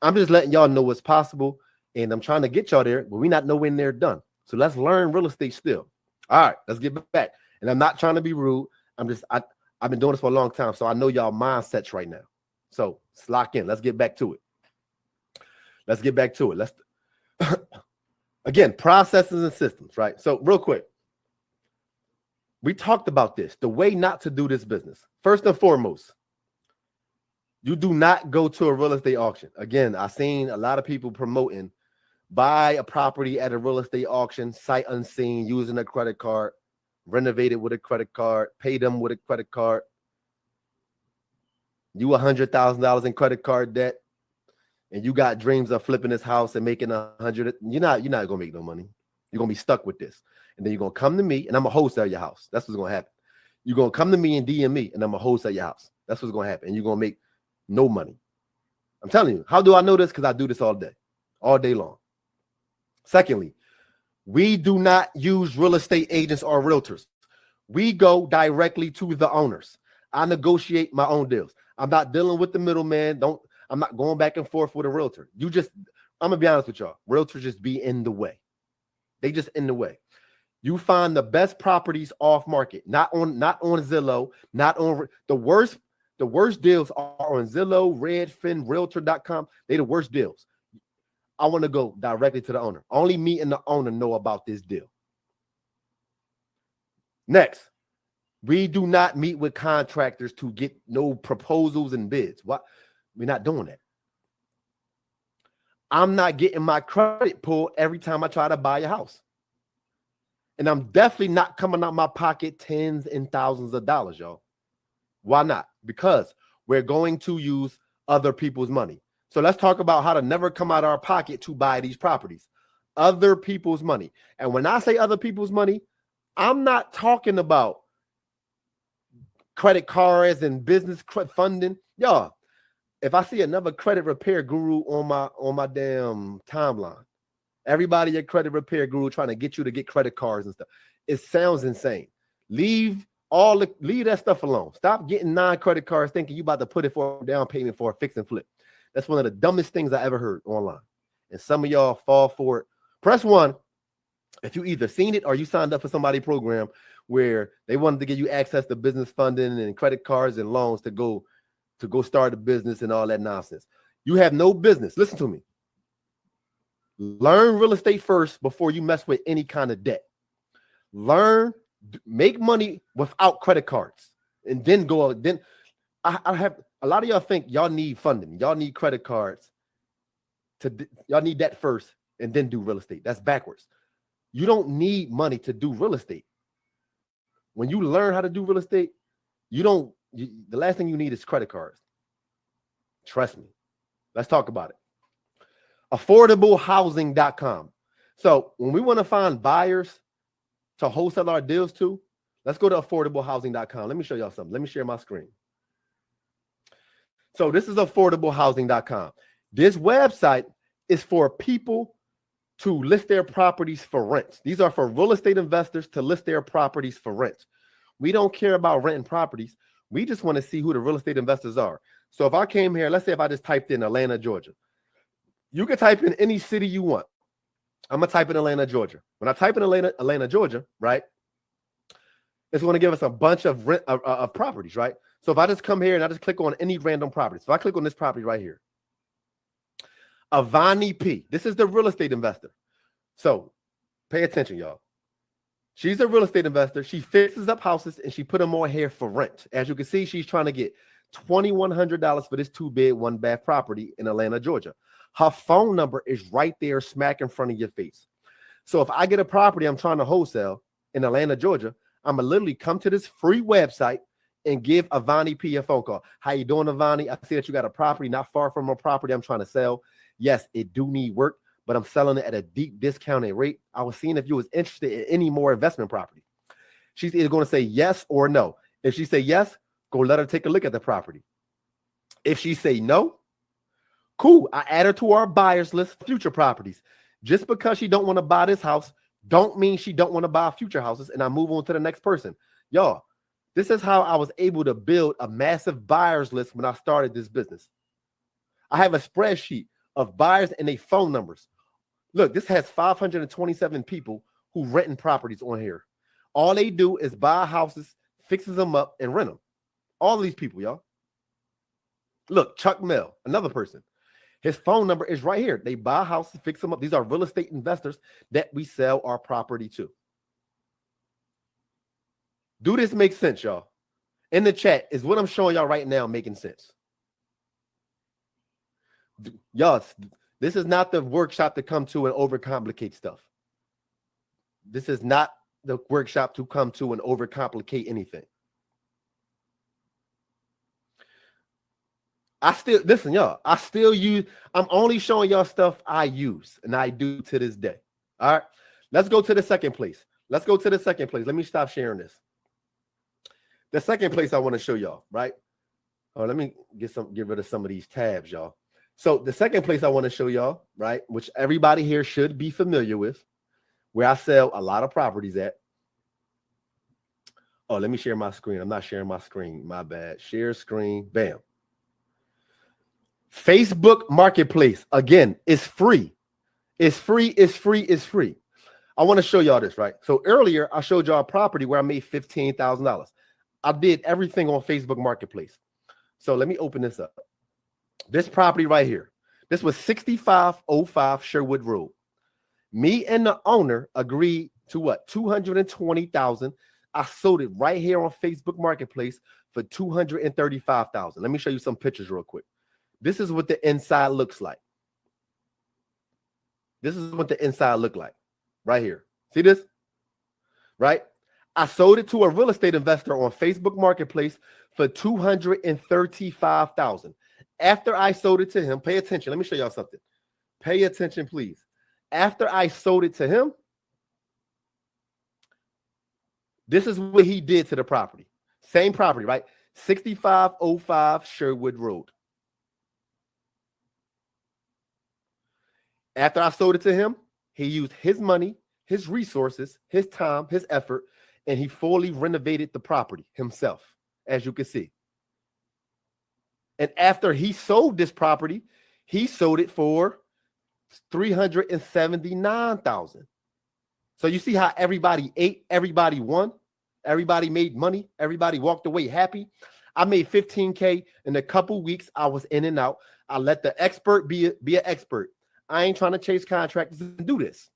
I'm just letting y'all know what's possible, and I'm trying to get y'all there, but we're not nowhere near done. So let's learn real estate still. All right, let's get back. And I'm not trying to be rude. I've been doing this for a long time, so I know y'all mindsets right now. So let's lock in. Let's get back to it. Let's get back to it. Let's again, processes and systems, right? So real quick, we talked about this. The way not to do this business. First and foremost, you do not go to a real estate auction. Again, I've seen a lot of people promoting buy a property at a real estate auction, sight unseen, using a credit card, renovate it with a credit card, pay them with a credit card. You $100,000 in credit card debt, and you got dreams of flipping this house and making 100. You're not gonna make no money. You're gonna be stuck with this, and then you're gonna come to me, and I'm gonna wholesale your house. That's what's gonna happen. You're gonna come to me and DM me, and I'm gonna wholesale your house. That's what's gonna happen, and you're gonna make no money. I'm telling you. How do I know this? Because I do this all day long. Secondly, we do not use real estate agents or realtors. We go directly to the owners. I negotiate my own deals. I'm not dealing with the middleman. I'm not going back and forth with a realtor. I'm gonna be honest with y'all. Realtors just be in the way. They just in the way. You find the best properties off market, not on Zillow, not on the worst deals are on Zillow, Redfin, Realtor.com. They the worst deals. I want to go directly to the owner. Only me and the owner know about this deal. Next, we do not meet with contractors to get no proposals and bids. What? We're not doing that. I'm not getting my credit pulled every time I try to buy a house. And I'm definitely not coming out my pocket tens and thousands of dollars, y'all. Why not? Because we're going to use other people's money. So let's talk about how to never come out of our pocket to buy these properties. Other people's money. And when I say other people's money, I'm not talking about credit cards and business funding. Y'all, if I see another credit repair guru on my damn timeline, everybody a credit repair guru trying to get you to get credit cards and stuff. It sounds insane. Leave that stuff alone. Stop getting 9 credit cards thinking you about to put it for a down payment for a fix and flip. That's one of the dumbest things I ever heard online. And some of y'all fall for it. Press 1 if you either seen it or you signed up for somebody's program where they wanted to give you access to business funding and credit cards and loans to go start a business and all that nonsense. You have no business. Listen to me. Learn real estate first before you mess with any kind of debt. Make money without credit cards, and then go. Then I have a lot of y'all think y'all need funding. Y'all need credit cards. Y'all need that first, and then do real estate. That's backwards. You don't need money to do real estate. When you learn how to do real estate, the last thing you need is credit cards. Trust me. Let's talk about it. AffordableHousing.com. So when we want to find buyers to wholesale our deals to, let's go to AffordableHousing.com. Let me show y'all something. Let me share my screen. So this is AffordableHousing.com. This website is for people to list their properties for rent. These are for real estate investors to list their properties for rent. We don't care about renting properties. We just want to see who the real estate investors are. So if I came here, let's say if I just typed in Atlanta, Georgia. You can type in any city you want. I'm going to type in Atlanta, Georgia. When I type in Atlanta, Georgia, right, it's going to give us a bunch of properties, right? So if I just come here and I just click on any random property. So I click on this property right here. Avani P. This is the real estate investor. So pay attention, y'all. She's a real estate investor. She fixes up houses and she put them on here for rent. As you can see, she's trying to get $2,100 for this 2-bed, 1-bath property in Atlanta, Georgia. Her phone number is right there smack in front of your face. So if I get a property I'm trying to wholesale in Atlanta, Georgia, I'm going to literally come to this free website and give Avani P a phone call. How you doing, Avani? I see that you got a property not far from a property I'm trying to sell. Yes, it do need work, but I'm selling it at a deep discounted rate. I was seeing if you was interested in any more investment property. She's either going to say yes or no. If she say yes, go let her take a look at the property. If she say no, cool. I add her to our buyers list for future properties. Just because she don't want to buy this house, don't mean she don't want to buy future houses, and I move on to the next person. Y'all, this is how I was able to build a massive buyers list when I started this business. I have a spreadsheet of buyers and their phone numbers. Look, this has 527 people who renting properties on here. All they do is buy houses, fixes them up, and rent them. All of these people, y'all. Look, Chuck Mill, another person. His phone number is right here. They buy houses, fix them up. These are real estate investors that we sell our property to. Do this make sense, y'all? In the chat, is what I'm showing y'all right now making sense? Y'all, this is not the workshop to come to and overcomplicate stuff. This is not the workshop to come to and overcomplicate anything. Listen, y'all, I'm only showing y'all stuff I use and I do to this day. All right, let's go to the second place. Let me stop sharing this. The second place I want to show y'all, right? Oh, let me get rid of some of these tabs, y'all. So the second place I want to show y'all, right, which everybody here should be familiar with, where I sell a lot of properties at. Oh, let me share my screen. I'm not sharing my screen. My bad. Share screen. Bam. Facebook Marketplace. Again, it's free. It's free. I want to show y'all this, right? So earlier, I showed y'all a property where I made $15,000. I did everything on Facebook Marketplace. So let me open this up. This property right here. This was 6505 Sherwood Road. Me and the owner agreed to what? $220,000. I sold it right here on Facebook Marketplace for $235,000. Let me show you some pictures real quick. This is what the inside looks like. This is what the inside look like right here. See this? Right? I sold it to a real estate investor on Facebook Marketplace for $235,000. After I sold it to him, pay attention. Let me show y'all something. Pay attention, please. After I sold it to him, this is what he did to the property. Same property, right? 6505 Sherwood Road. After I sold it to him, he used his money, his resources, his time, his effort, and he fully renovated the property himself, as you can see. And after he sold this property, he sold it for $379,000. So you see how everybody ate, everybody won, everybody made money, everybody walked away happy. I made $15K in a couple weeks. I was in and out. I let the expert be an expert. I ain't trying to chase contractors and do this.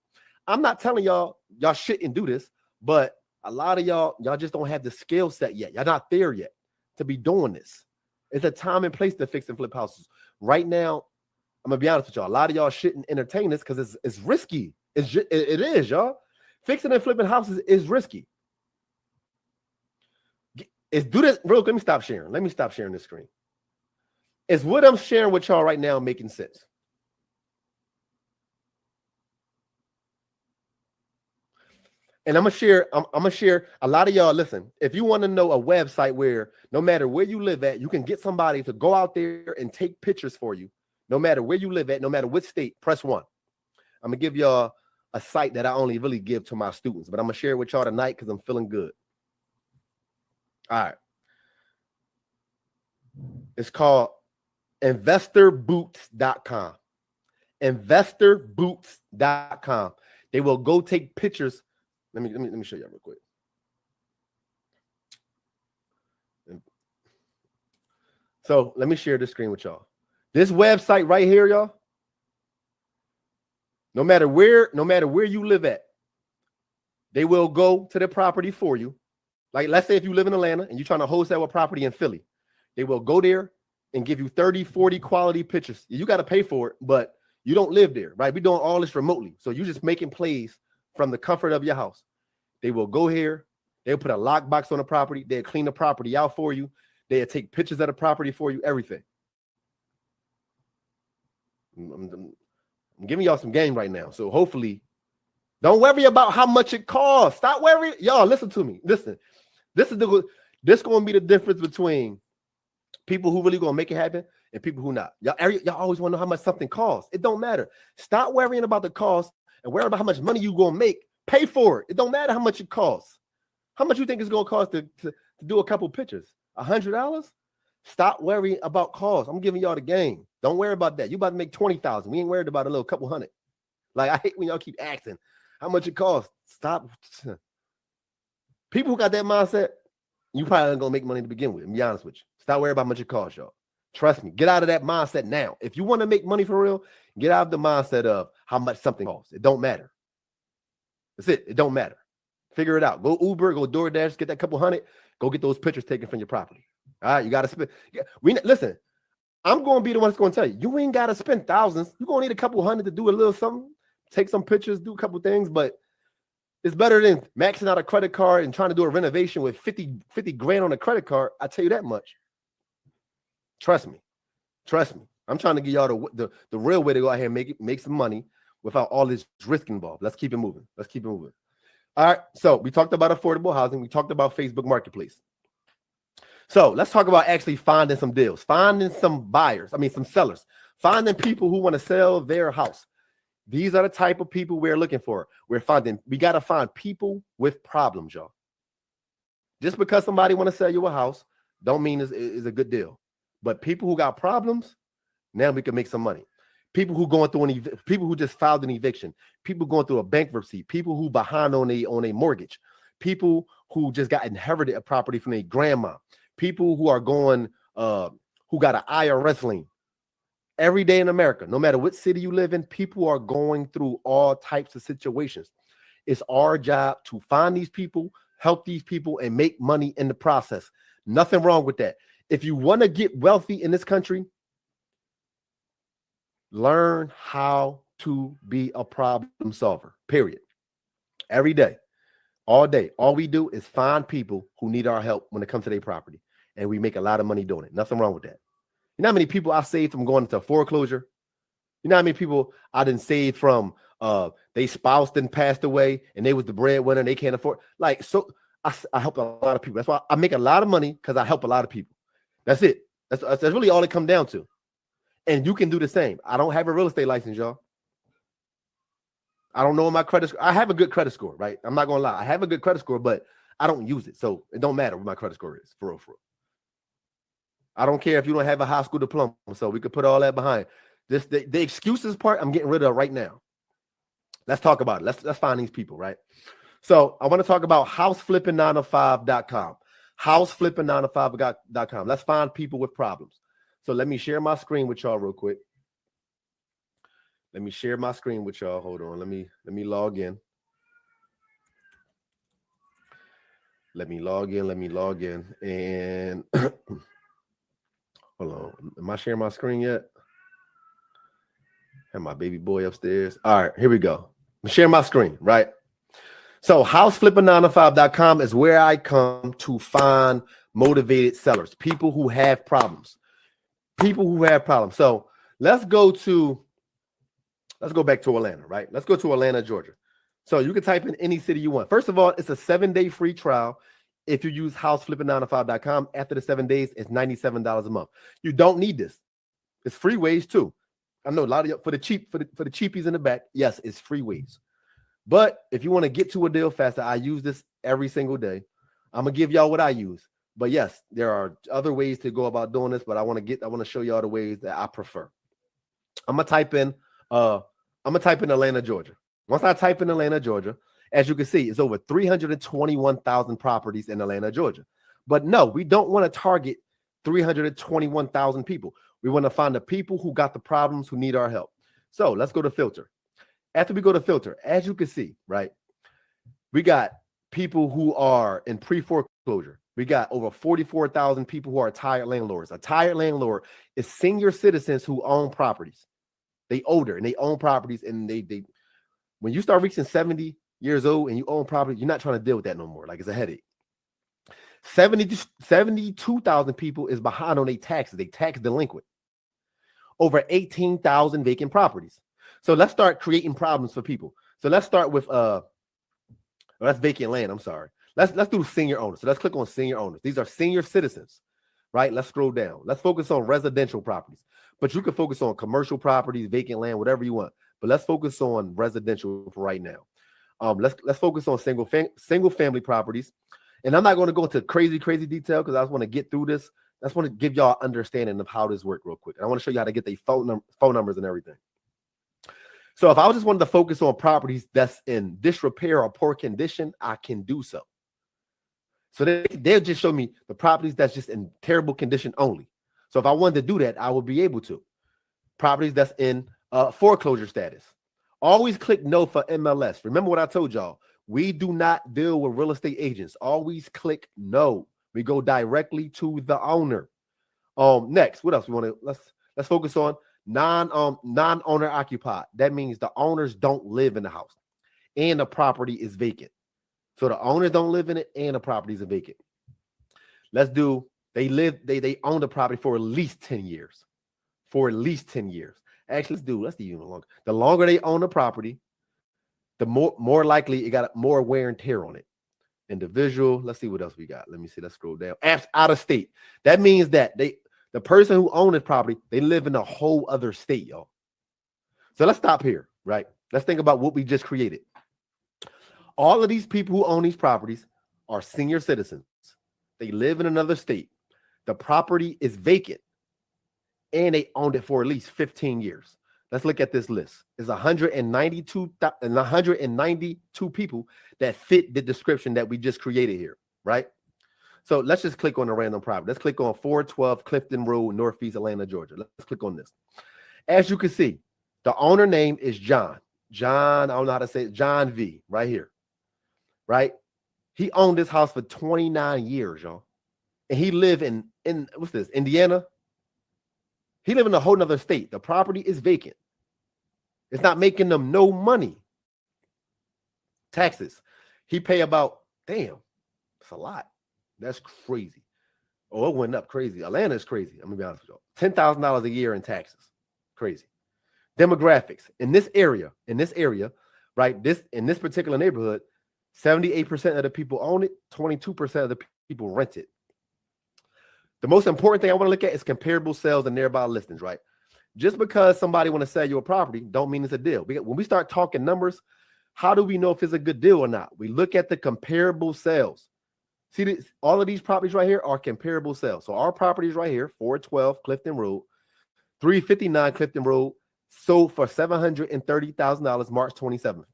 I'm not telling y'all shouldn't do this, but a lot of y'all just don't have the skill set yet. Y'all not there yet to be doing this. It's a time and place to fix and flip houses. Right now, I'm gonna be honest with y'all. A lot of y'all shouldn't entertain this because it's risky. It is, y'all. Fixing and flipping houses is risky. Do this real quick. Let me stop sharing this screen. Is what I'm sharing with y'all right now making sense? And I'm gonna share a lot of y'all. Listen, if you want to know a website where no matter where you live at, you can get somebody to go out there and take pictures for you, no matter where you live at, no matter what state, press 1. I'm gonna give y'all a site that I only really give to my students, but I'm gonna share it with y'all tonight because I'm feeling good. All right. It's called InvestorBoots.com. InvestorBoots.com. They will go take pictures. Let me show you real quick. So let me share this screen with y'all. This website right here, y'all. No matter where you live at, they will go to the property for you. Like, let's say if you live in Atlanta and you're trying to wholesale a property in Philly, they will go there and give you 30, 40 quality pictures. You got to pay for it, but you don't live there, right? We're doing all this remotely. So you're just making plays from the comfort of your house. They will go here. They'll put a lockbox on the property. They'll clean the property out for you. They'll take pictures of the property for you, everything. I'm giving y'all some game right now. So hopefully, don't worry about how much it costs. Stop worrying. Y'all, listen to me. Listen. This going to be the difference between people who really going to make it happen and people who not. Y'all always want to know how much something costs. It don't matter. Stop worrying about the cost and worry about how much money you going to make. Pay for it. It don't matter how much it costs. How much you think it's going to cost to do a couple pictures? $100? Stop worrying about costs. I'm giving y'all the game. Don't worry about that. You about to make 20,000. We ain't worried about a little couple hundred. Like, I hate when y'all keep asking how much it costs. Stop. People who got that mindset, you probably ain't gonna make money to begin with. To be honest with you. Stop worrying about how much it costs, y'all. Trust me. Get out of that mindset now. If you want to make money for real, get out of the mindset of how much something costs. It don't matter. That's it. It don't matter. Figure it out. Go Uber, go DoorDash, get that couple hundred. Go get those pictures taken from your property. All right, you got to spend. Listen, I'm going to be the one that's going to tell you, you ain't got to spend thousands. You're going to need a couple hundred to do a little something, take some pictures, do a couple things, but it's better than maxing out a credit card and trying to do a renovation with 50 grand on a credit card. I tell you that much. Trust me. Trust me. I'm trying to give y'all the real way to go out here and make some money without all this risk involved. Let's keep it moving. Let's keep it moving. All right. So we talked about affordable housing. We talked about Facebook Marketplace. So let's talk about actually finding some deals, finding some buyers. Some sellers, finding people who want to sell their house. These are the type of people we're looking for. We got to find people with problems, y'all. Just because somebody want to sell you a house don't mean it's a good deal. But people who got problems, now we can make some money. People who going through people who just filed an eviction, people going through a bankruptcy, people who behind on a mortgage, people who just got inherited a property from their grandma, people who are going who got an IRS lien. Every day in America, no matter what city you live in, people are going through all types of situations. It's our job to find these people, help these people, and make money in the process. Nothing wrong with that. If you want to get wealthy in this country, learn how to be a problem solver, period. Every day, all day, all we do is find people who need our help when it comes to their property, and we make a lot of money doing it. Nothing wrong with that. You know how many people I saved from going into foreclosure? You know how many people I didn't save from they spouse then passed away and they was the breadwinner and they can't afford. Like, so I help a lot of people. That's why I make a lot of money, because I help a lot of people. That's it. That's really all it comes down to. And you can do the same. I don't have a real estate license, y'all. I don't know my credit score. I have a good credit score, right? I'm not gonna lie. I have a good credit score, but I don't use it. So it don't matter what my credit score is, for real. I don't care if you don't have a high school diploma. So we could put all that behind. The excuses part, I'm getting rid of right now. Let's talk about it. Let's find these people, right? So I want to talk about houseflipping9to5.com. Houseflipping9to5.com. Let's find people with problems. So let me share my screen with y'all real quick. Let me share my screen with y'all. Hold on. Let me log in. Let me log in. And hold on. Am I sharing my screen yet? Have my baby boy upstairs. All right, here we go. I'm sharing my screen, right? So houseflipping9to5.com is where I come to find motivated sellers, people who have problems. So let's go back to Atlanta, right? Let's go to Atlanta, Georgia. So you can type in any city you want. First of all, it's a 7-day free trial. If you use houseflipping9to5.com, after the 7 days, it's $97 a month. You don't need this. It's free ways too. I know a lot of you, for the cheapies in the back, yes, it's free ways. But if you want to get to a deal faster, I use this every single day. I'm gonna give y'all what I use. But yes, there are other ways to go about doing this, but I want to show y'all the ways that I prefer. I'm gonna type in Atlanta, Georgia. Once I type in Atlanta, Georgia, as you can see, it's over 321,000 properties in Atlanta, Georgia. But no, we don't want to target 321,000 people. We want to find the people who got the problems, who need our help. So let's go to filter. After we go to filter, as you can see, right, we got people who are in pre-foreclosure. We got over 44,000 people who are tired landlords. A tired landlord is senior citizens who own properties. They older and they own properties, and they when you start reaching 70 years old and you own property, you're not trying to deal with that no more. Like, it's a headache. 72,000 people is behind on their taxes. They tax delinquent. Over 18,000 vacant properties. So let's start creating problems for people. So let's start with that's vacant land. I'm sorry. Let's do senior owners. So let's click on senior owners. These are senior citizens, right? Let's scroll down. Let's focus on residential properties, but you can focus on commercial properties, vacant land, whatever you want. But let's focus on residential for right now. Let's focus on single family properties. And I'm not going to go into crazy detail because I just want to get through this just want to give y'all understanding of how this works real quick. And I want to show you how to get their phone numbers and everything. So if I just wanted to focus on properties that's in disrepair or poor condition, I can do so. So they'll just show me the properties that's just in terrible condition only. So if I wanted to do that, I would be able to. Properties that's in foreclosure status. Always click no for MLS. Remember what I told y'all. We do not deal with real estate agents. Always click no. We go directly to the owner. Next, what else we want to let's focus on non-owner occupied. That means the owners don't live in the house and the property is vacant. So the owners don't live in it and the properties are vacant. Let's do they own the property for at least 10 years. For at least 10 years. Actually, let's do even longer. The longer they own the property, the more likely it got more wear and tear on it. Individual, let's see what else we got. Let me see. Let's scroll down. Out of state. That means that the person who owns this property, they live in a whole other state, y'all. So let's stop here, right? Let's think about what we just created. All of these people who own these properties are senior citizens. They live in another state. The property is vacant and they owned it for at least 15 years. Let's look at this list. It's 192 people that fit the description that we just created here, right? So let's just click on a random property. Let's click on 412 Clifton Road, Northeast Atlanta, Georgia. Let's click on this. As you can see, the owner name is John. I don't know how to say it. John V. right here, right? He owned this house for 29 years, y'all. And he lived in what's this, Indiana? He lived in a whole nother state. The property is vacant. It's not making them no money. Taxes. He pay about, damn, it's a lot. That's crazy. Oh, it went up crazy. Atlanta is crazy. I'm gonna be honest with y'all. $10,000 a year in taxes. Crazy. Demographics. In this area, right? In this particular neighborhood, 78% of the people own it, 22% of the people rent it. The most important thing I want to look at is comparable sales and nearby listings, right? Just because somebody want to sell you a property don't mean it's a deal. When we start talking numbers, how do we know if it's a good deal or not? We look at the comparable sales. See, all of these properties right here are comparable sales. So our properties right here, 412 Clifton Road, 359 Clifton Road, sold for $730,000 March 27th.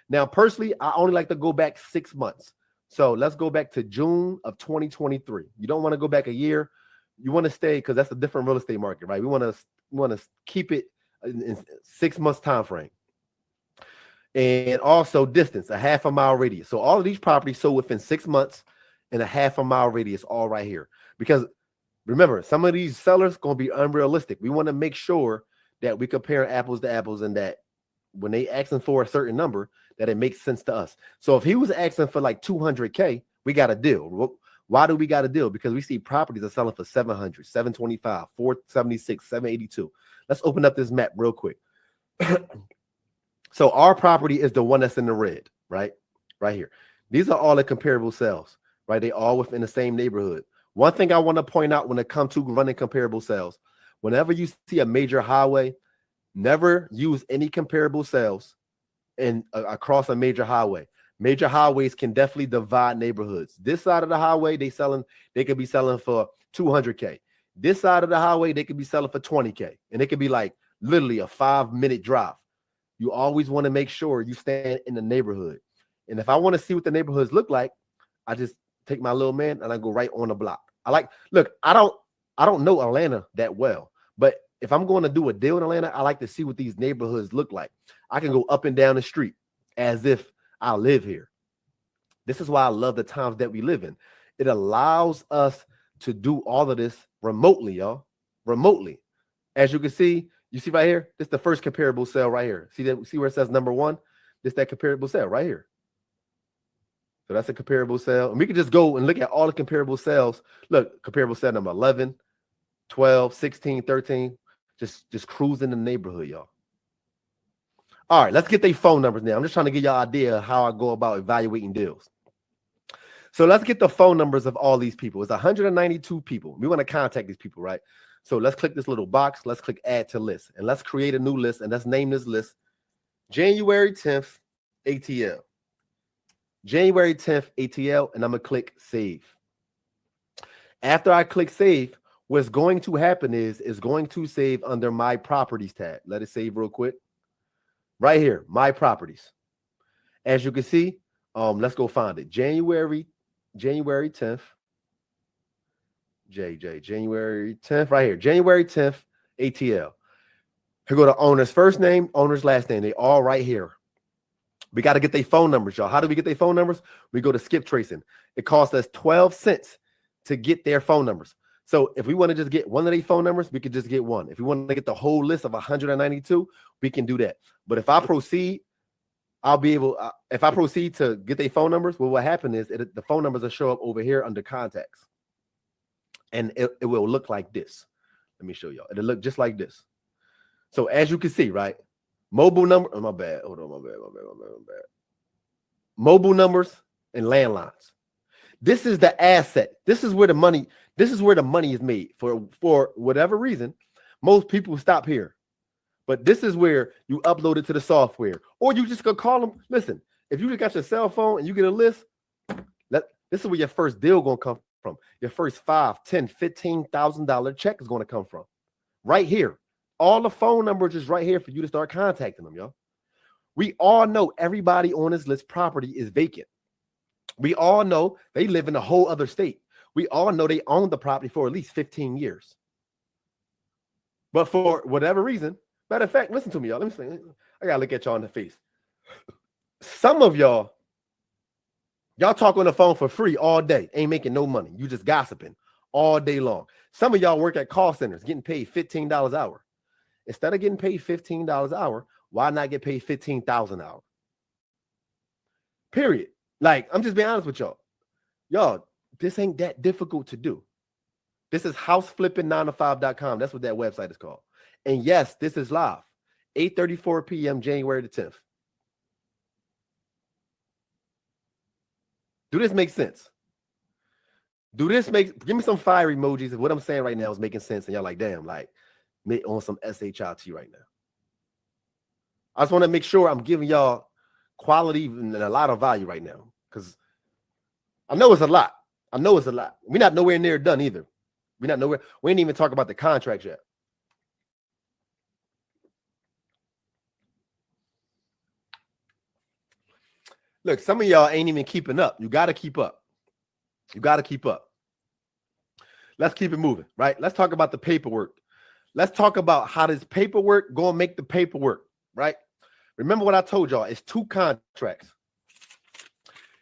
Now, personally, I only like to go back 6 months. So let's go back to June of 2023. You don't want to go back a year. You want to stay because that's a different real estate market, right? We want to keep it in 6 months time frame. And also distance, a half a mile radius. So all of these properties sold within 6 months and a half a mile radius, all right here. Because remember, some of these sellers going to be unrealistic. We want to make sure that we compare apples to apples and that when they asking for a certain number, that it makes sense to us. So if he was asking for like 200K, we got a deal. Why do we got a deal? Because we see properties are selling for 700, 725, 476, 782. Let's open up this map real quick. So our property is the one that's in the red, right? Right here. These are all the comparable sales, right? They all within the same neighborhood. One thing I want to point out when it comes to running comparable sales, whenever you see a major highway, never use any comparable sales across a major highway. Major highways can definitely divide neighborhoods. This side of the highway, they could be selling for 200K. This side of the highway, they could be selling for 20K. And it could be like literally a 5-minute drive. You always want to make sure you stand in the neighborhood. And if I want to see what the neighborhoods look like, I just take my little man and I go right on the block. I don't know Atlanta that well, but if I'm going to do a deal in Atlanta, I like to see what these neighborhoods look like. I can go up and down the street as if I live here. This is why I love the times that we live in. It allows us to do all of this remotely, y'all. Remotely. As you can see, you see right here, this is the first comparable sale right here. See where it says number 1? This is that comparable sale right here. So that's a comparable sale. And we can just go and look at all the comparable sales. Look, comparable sale number 11, 12, 16, 13. Just cruising the neighborhood, y'all. All right, let's get their phone numbers now. I'm just trying to give y'all an idea of how I go about evaluating deals. So let's get the phone numbers of all these people. It's 192 people. We want to contact these people, right? So let's click this little box. Let's click add to list. And let's create a new list. And let's name this list January 10th ATL. January 10th ATL. And I'm going to click save. After I click save, what's going to happen is going to save under my properties tab. Let it save real quick. Right here, my properties. As you can see, let's go find it. January 10th. January 10th, right here. January 10th, ATL. Here go to owner's first name, owner's last name. They all right here. We got to get their phone numbers, y'all. How do we get their phone numbers? We go to skip tracing. It costs us 12 cents to get their phone numbers. So if we want to just get one of their phone numbers, we could just get one. If we want to get the whole list of 192, we can do that. But if I proceed, I'll be able, if I proceed to get their phone numbers, well, what happened is the phone numbers will show up over here under contacts. And it will look like this. Let me show y'all. It'll look just like this. So as you can see, right? Mobile number, oh, my bad. Hold on, my bad. Mobile numbers and landlines. This is the asset. This is where the money is made. For whatever reason, most people stop here. But this is where you upload it to the software. Or you just go call them. Listen, if you just got your cell phone and you get a list, this is where your first deal gonna come from. Your first $5,000, $10,000, $15,000 check is gonna come from. Right here. All the phone numbers is right here for you to start contacting them, y'all. We all know everybody on this list property is vacant. We all know they live in a whole other state. We all know they own the property for at least 15 years. But for whatever reason, matter of fact, listen to me, y'all. Let me say, I gotta look at y'all in the face. Some of y'all talk on the phone for free all day, ain't making no money. You just gossiping all day long. Some of y'all work at call centers, getting paid $15 an hour. Instead of getting paid $15 an hour, why not get paid $15,000 an hour? Period. Like, I'm just being honest with y'all. Y'all, this ain't that difficult to do. This is houseflipping9to5.com. That's what that website is called. And yes, this is live. 8:34 p.m. January the 10th. Do this make sense? Give me some fire emojis if what I'm saying right now is making sense and y'all like, damn, like, on some SHIT right now. I just want to make sure I'm giving y'all quality and a lot of value right now, because I know it's a lot. We're not nowhere near done either. We ain't even talking about the contracts yet. Look, some of y'all ain't even keeping up. You got to keep up. Let's keep it moving, right? Let's talk about the paperwork. Let's talk about how this paperwork going to make the paperwork, right? Remember what I told y'all. It's 2 contracts.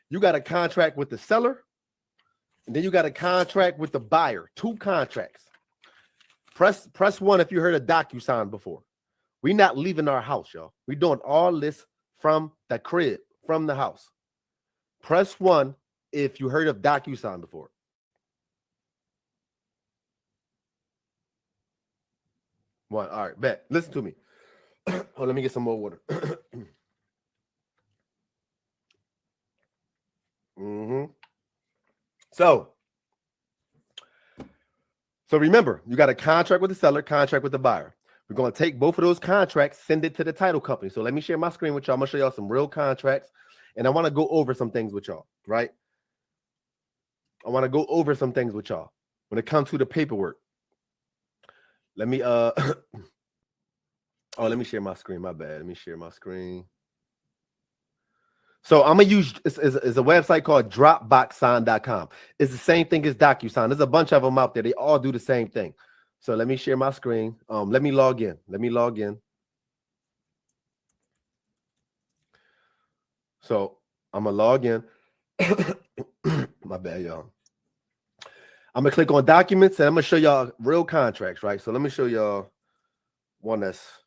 You got a contract with the seller, and then you got a contract with the buyer. 2 contracts. Press 1 if you heard of DocuSign before. We're not leaving our house, y'all. We're doing all this from the crib, from the house. Press 1 if you heard of DocuSign before. One. All right, bet. Listen to me. Oh, let me get some more water. So remember, you got a contract with the seller, contract with the buyer. We're going to take both of those contracts, send it to the title company. So let me share my screen with y'all. I'm going to show y'all some real contracts, and I want to go over some things with y'all, right? I want to go over some things with y'all when it comes to the paperwork. Let me let me share my screen. My bad. Let me share my screen. So I'm gonna use is a website called dropboxsign.com. It's the same thing as DocuSign. There's a bunch of them out there. They all do the same thing. So let me share my screen. Let me log in. So I'm gonna log in. My bad, y'all. I'm gonna click on documents and I'm gonna show y'all real contracts, right? So let me show y'all one that's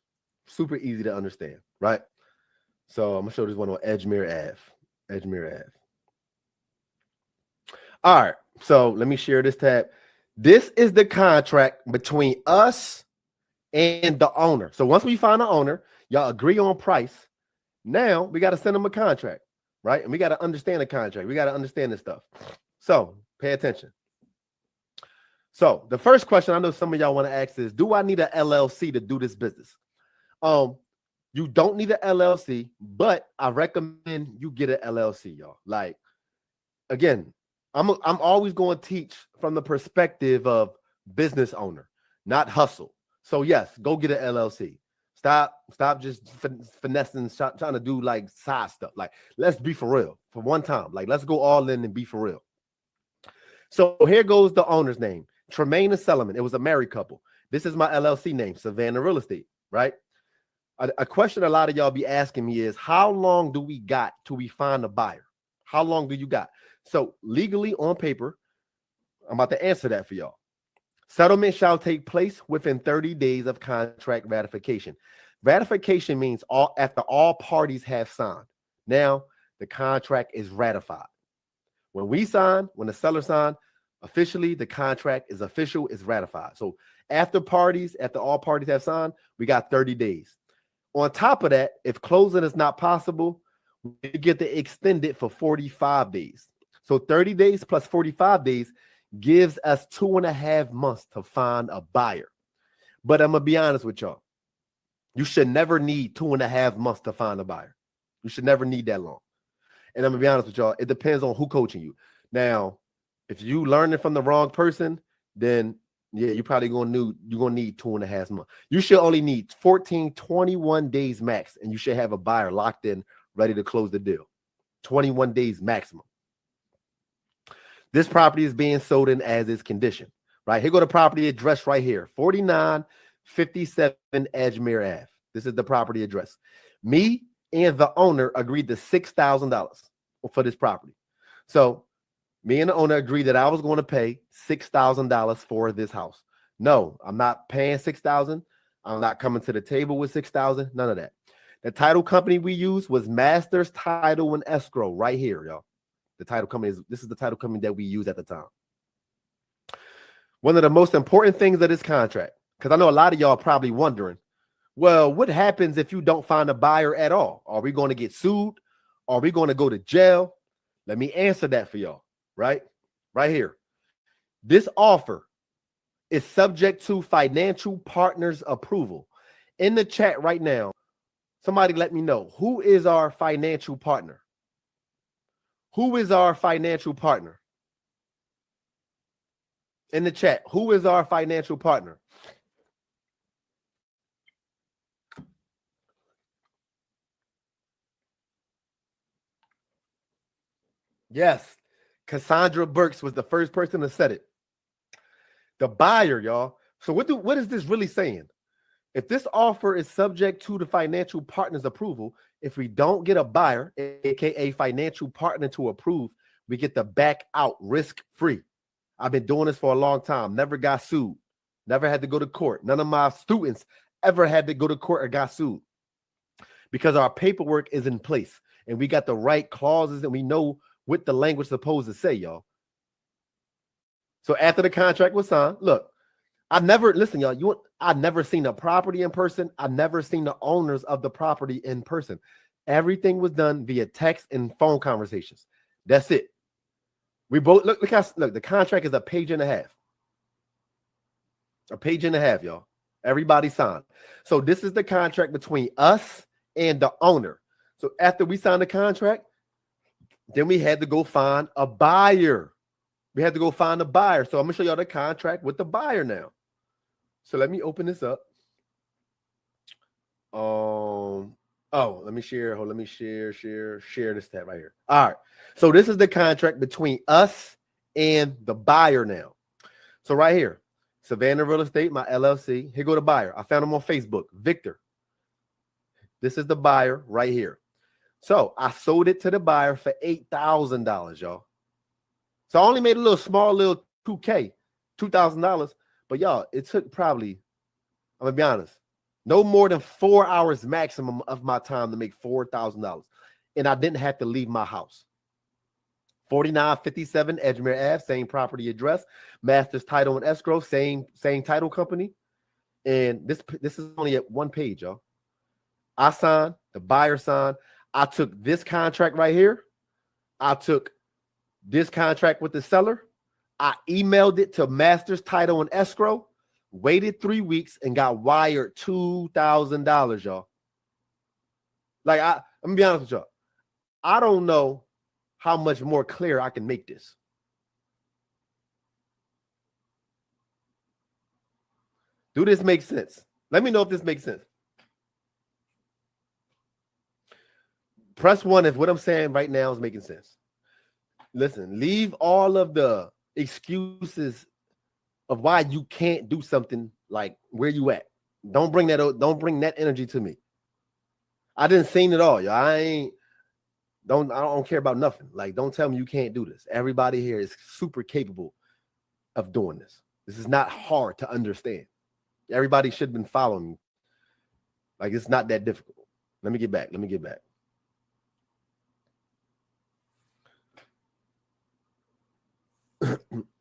super easy to understand, right? So I'm gonna show this one on Edgemere Ave. All right, so let me share this tab. This is the contract between us and the owner. So once we find the owner, y'all agree on price. Now we got to send them a contract, right? And we got to understand the contract. We got to understand this stuff. So pay attention. So the first question I know some of y'all want to ask is, do I need an LLC to do this business? You don't need an LLC, but I recommend you get an LLC, y'all. Like, again, I'm always going to teach from the perspective of business owner, not hustle. So yes, go get an LLC. Stop just finessing, stop trying to do like side stuff. Like, let's be for real for one time. Like, let's go all in and be for real. So here goes the owner's name, Tremaine and Solomon. It was a married couple. This is my LLC name, Savannah Real Estate, right? A question a lot of y'all be asking me is, how long do we got till we find a buyer? How long do you got? So legally on paper, I'm about to answer that for y'all. Settlement shall take place within 30 days of contract ratification. Ratification means after all parties have signed. Now the contract is ratified. When we sign, when the seller sign, officially the contract is official, is ratified. So after all parties have signed, we got 30 days. On top of that, if closing is not possible, we get to extend it for 45 days. So 30 days plus 45 days gives us 2.5 months to find a buyer. But I'm going to be honest with y'all. You should never need 2.5 months to find a buyer. You should never need that long. And I'm going to be honest with y'all. It depends on who coaching you. Now, if you learning from the wrong person, then yeah, you're probably going to need 2.5 months. You should only need 14, 21 days max, and you should have a buyer locked in, ready to close the deal. 21 days maximum. This property is being sold in as is condition, right? Here go the property address right here, 4957 Edgemere Ave. This is the property address. Me and the owner agreed to $6,000 for this property. So me and the owner agreed that I was going to pay $6,000 for this house. No, I'm not paying $6,000. I'm not coming to the table with $6,000. None of that. The title company we used was Masters Title and Escrow right here, y'all. The title company this is the title company that we used at the time. One of the most important things of this contract, because I know a lot of y'all probably wondering, well, what happens if you don't find a buyer at all? Are we going to get sued? Are we going to go to jail? Let me answer that for y'all, right? Right here. This offer is subject to financial partners' approval. In the chat right now, somebody let me know, who is our financial partner? Who is our financial partner? In the chat, who is our financial partner? Yes, Cassandra Burks was the first person to set it. The buyer, y'all. So what is this really saying? If this offer is subject to the financial partner's approval, if we don't get a buyer, aka financial partner, to approve, we get to back out risk-free. I've been doing this for a long time. Never got sued. Never had to go to court. None of my students ever had to go to court or got sued because our paperwork is in place and we got the right clauses and we know what the language is supposed to say, y'all. So after the contract was signed, look, I've never seen a property in person. I've never seen the owners of the property in person. Everything was done via text and phone conversations. That's it. We both look, the contract is a page and a half. A page and a half, y'all. Everybody signed. So this is the contract between us and the owner. So after we signed the contract, then we had to go find a buyer. We had to go find a buyer. So I'm gonna show y'all the contract with the buyer now. So let me open this up. Let me share. Let me share this tab right here. All right. So this is the contract between us and the buyer now. So right here, Savannah Real Estate, my LLC. Here go the buyer. I found him on Facebook, Victor. This is the buyer right here. So I sold it to the buyer for $8,000, y'all. So I only made a small little $2,000. But y'all, it took probably, I'm gonna be honest, no more than 4 hours maximum of my time to make $4,000. And I didn't have to leave my house. 4957 Edgemere Ave, same property address. Masters Title and Escrow, same title company. And this is only at one page, y'all. I signed, the buyer signed. I took this contract right here. I took this contract with the seller. I emailed it to Masters Title and Escrow, waited 3 weeks, and got wired $2,000, y'all. Like, I'm gonna be honest with y'all. I don't know how much more clear I can make this. Do this make sense? Let me know if this makes sense. Press 1 if what I'm saying right now is making sense. Listen, leave all of the excuses of why you can't do something like where you at. Don't bring that energy to me. I didn't seen it all, y'all. I don't care about nothing. Like, don't tell me you can't do this. Everybody here is super capable of doing this. This is not hard to understand. Everybody should have been following me. Like, it's not that difficult. Let me get back.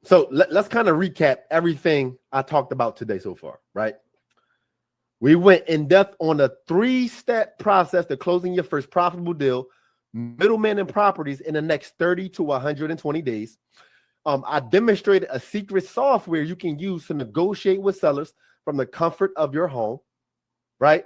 So let's kind of recap everything I talked about today so far, right? We went in depth on a 3-step process to closing your first profitable deal, middleman and properties in the next 30 to 120 days. I demonstrated a secret software you can use to negotiate with sellers from the comfort of your home, right?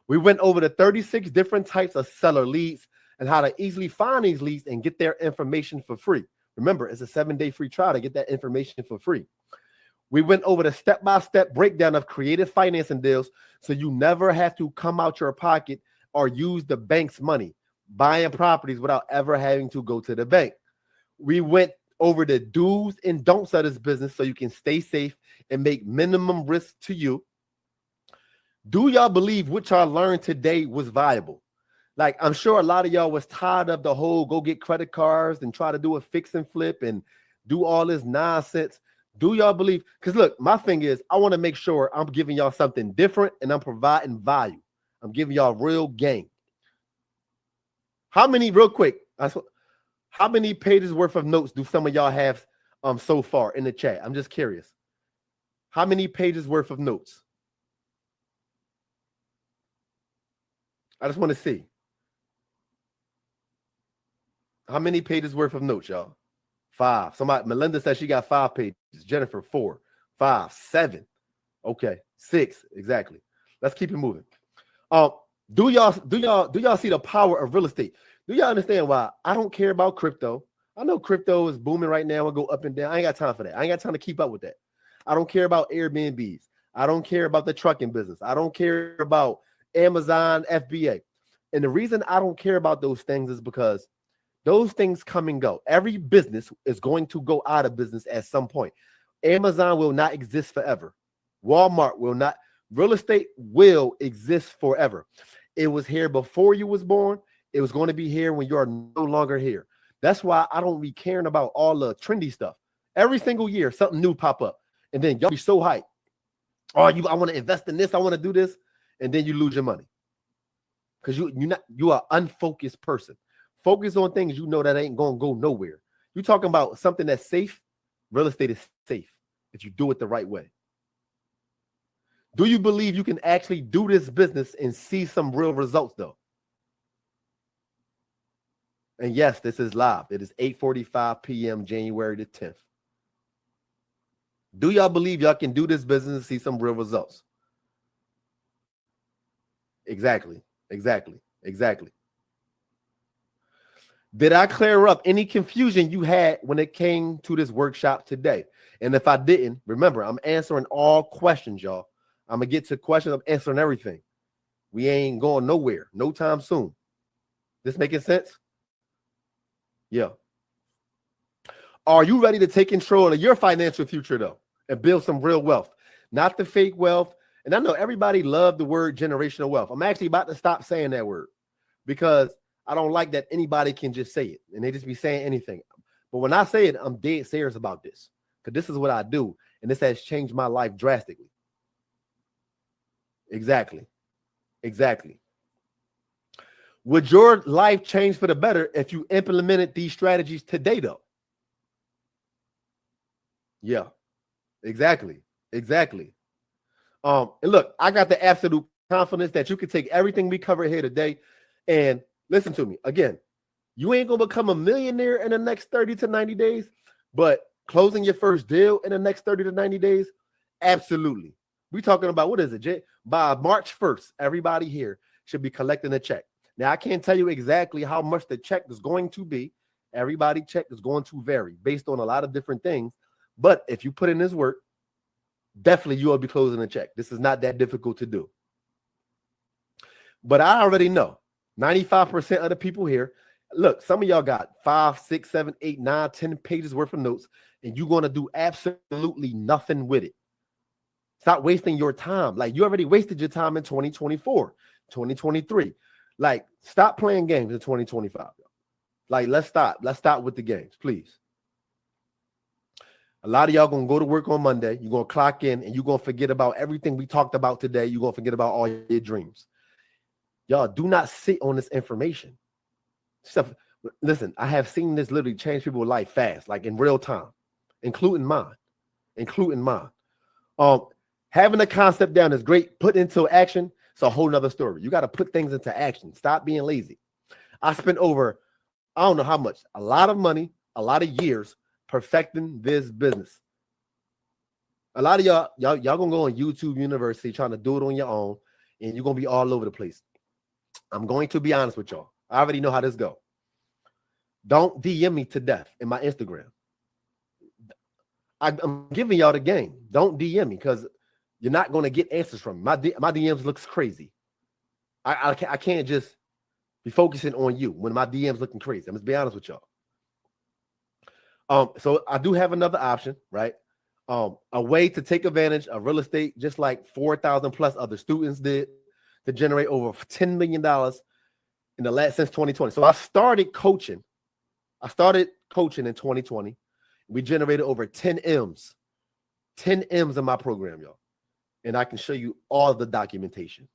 We went over the 36 different types of seller leads and how to easily find these leads and get their information for free. Remember, it's a 7-day free trial to get that information for free. We went over the step-by-step breakdown of creative financing deals so you never have to come out your pocket or use the bank's money buying properties without ever having to go to the bank. We went over the do's and don'ts of this business so you can stay safe and make minimum risk to you. Do y'all believe what y'all learned today was viable? Like, I'm sure a lot of y'all was tired of the whole go get credit cards and try to do a fix and flip and do all this nonsense. Do y'all believe? Because look, my thing is, I want to make sure I'm giving y'all something different and I'm providing value. I'm giving y'all real game. How many, real quick, how many pages worth of notes do some of y'all have so far in the chat? I'm just curious. How many pages worth of notes? I just want to see. How many pages worth of notes, y'all? 5. Somebody, Melinda said she got 5 pages. Jennifer, 4, 5, 7. Okay, 6 exactly. Let's keep it moving. Do y'all see the power of real estate? Do y'all understand why I don't care about crypto? I know crypto is booming right now and go up and down. I ain't got time for that. I ain't got time to keep up with that. I don't care about Airbnbs. I don't care about the trucking business. I don't care about Amazon, FBA. And the reason I don't care about those things is because those things come and go. Every business is going to go out of business at some point. Amazon will not exist forever. Walmart will not. Real estate will exist forever. It was here before you was born. It was going to be here when you are no longer here. That's why I don't be caring about all the trendy stuff. Every single year, something new pop up. And then y'all be so hyped. Oh, I want to invest in this. I want to do this. And then you lose your money. Because you are an unfocused person. Focus on things you know that ain't going to go nowhere. You're talking about something that's safe. Real estate is safe if you do it the right way. Do you believe you can actually do this business and see some real results, though? And yes, this is live. It is 8:45 p.m. January the 10th. Do y'all believe y'all can do this business and see some real results? Exactly. Did I clear up any confusion you had when it came to this workshop today? And if I didn't, remember, I'm answering all questions, y'all. I'm going to get to questions. I'm answering everything. We ain't going nowhere. No time soon. This making sense? Yeah. Are you ready to take control of your financial future, though, and build some real wealth? Not the fake wealth. And I know everybody loved the word generational wealth. I'm actually about to stop saying that word because I don't like that anybody can just say it and they just be saying anything. But when I say it, I'm dead serious about this because this is what I do. And this has changed my life drastically. Exactly. Would your life change for the better if you implemented these strategies today, though? Yeah, exactly. And look, I got the absolute confidence that you can take everything we cover here today and listen to me. Again, you ain't going to become a millionaire in the next 30 to 90 days, but closing your first deal in the next 30 to 90 days, absolutely. We're talking about, what is it, Jay? By March 1st, everybody here should be collecting a check. Now, I can't tell you exactly how much the check is going to be. Everybody's check is going to vary based on a lot of different things. But if you put in this work, definitely you will be closing a check. This is not that difficult to do. But I already know 95% of the people here, look, some of y'all got 5, 6, 7, 8, 9, 10 pages worth of notes, and you're going to do absolutely nothing with it. Stop wasting your time. Like, you already wasted your time in 2024, 2023. Like, stop playing games in 2025. Like, let's stop. Let's stop with the games, please. A lot of y'all going to go to work on Monday. You're going to clock in, and you're going to forget about everything we talked about today. You're going to forget about all your dreams. Y'all, do not sit on this information. Stuff. Listen, I have seen this literally change people's life fast, like in real time, including mine. Having a concept down is great. Put into action, it's a whole nother story. You got to put things into action. Stop being lazy. I spent over, I don't know how much, a lot of money, a lot of years perfecting this business. A lot of y'all gonna go on YouTube University trying to do it on your own, and you're gonna be all over the place. I'm going to be honest with y'all. I already know how this go. Don't DM me to death in my Instagram. I'm giving y'all the game. Don't DM me because you're not going to get answers from me. My DMs looks crazy. I can't just be focusing on you when my DMs looking crazy. I'm just be honest with y'all. So I do have another option, right? A way to take advantage of real estate, just like 4,000 plus other students did, to generate over $10 million in the last since 2020. So I started coaching. in 2020. We generated over 10 M's in my program, y'all. And I can show you all of the documentation.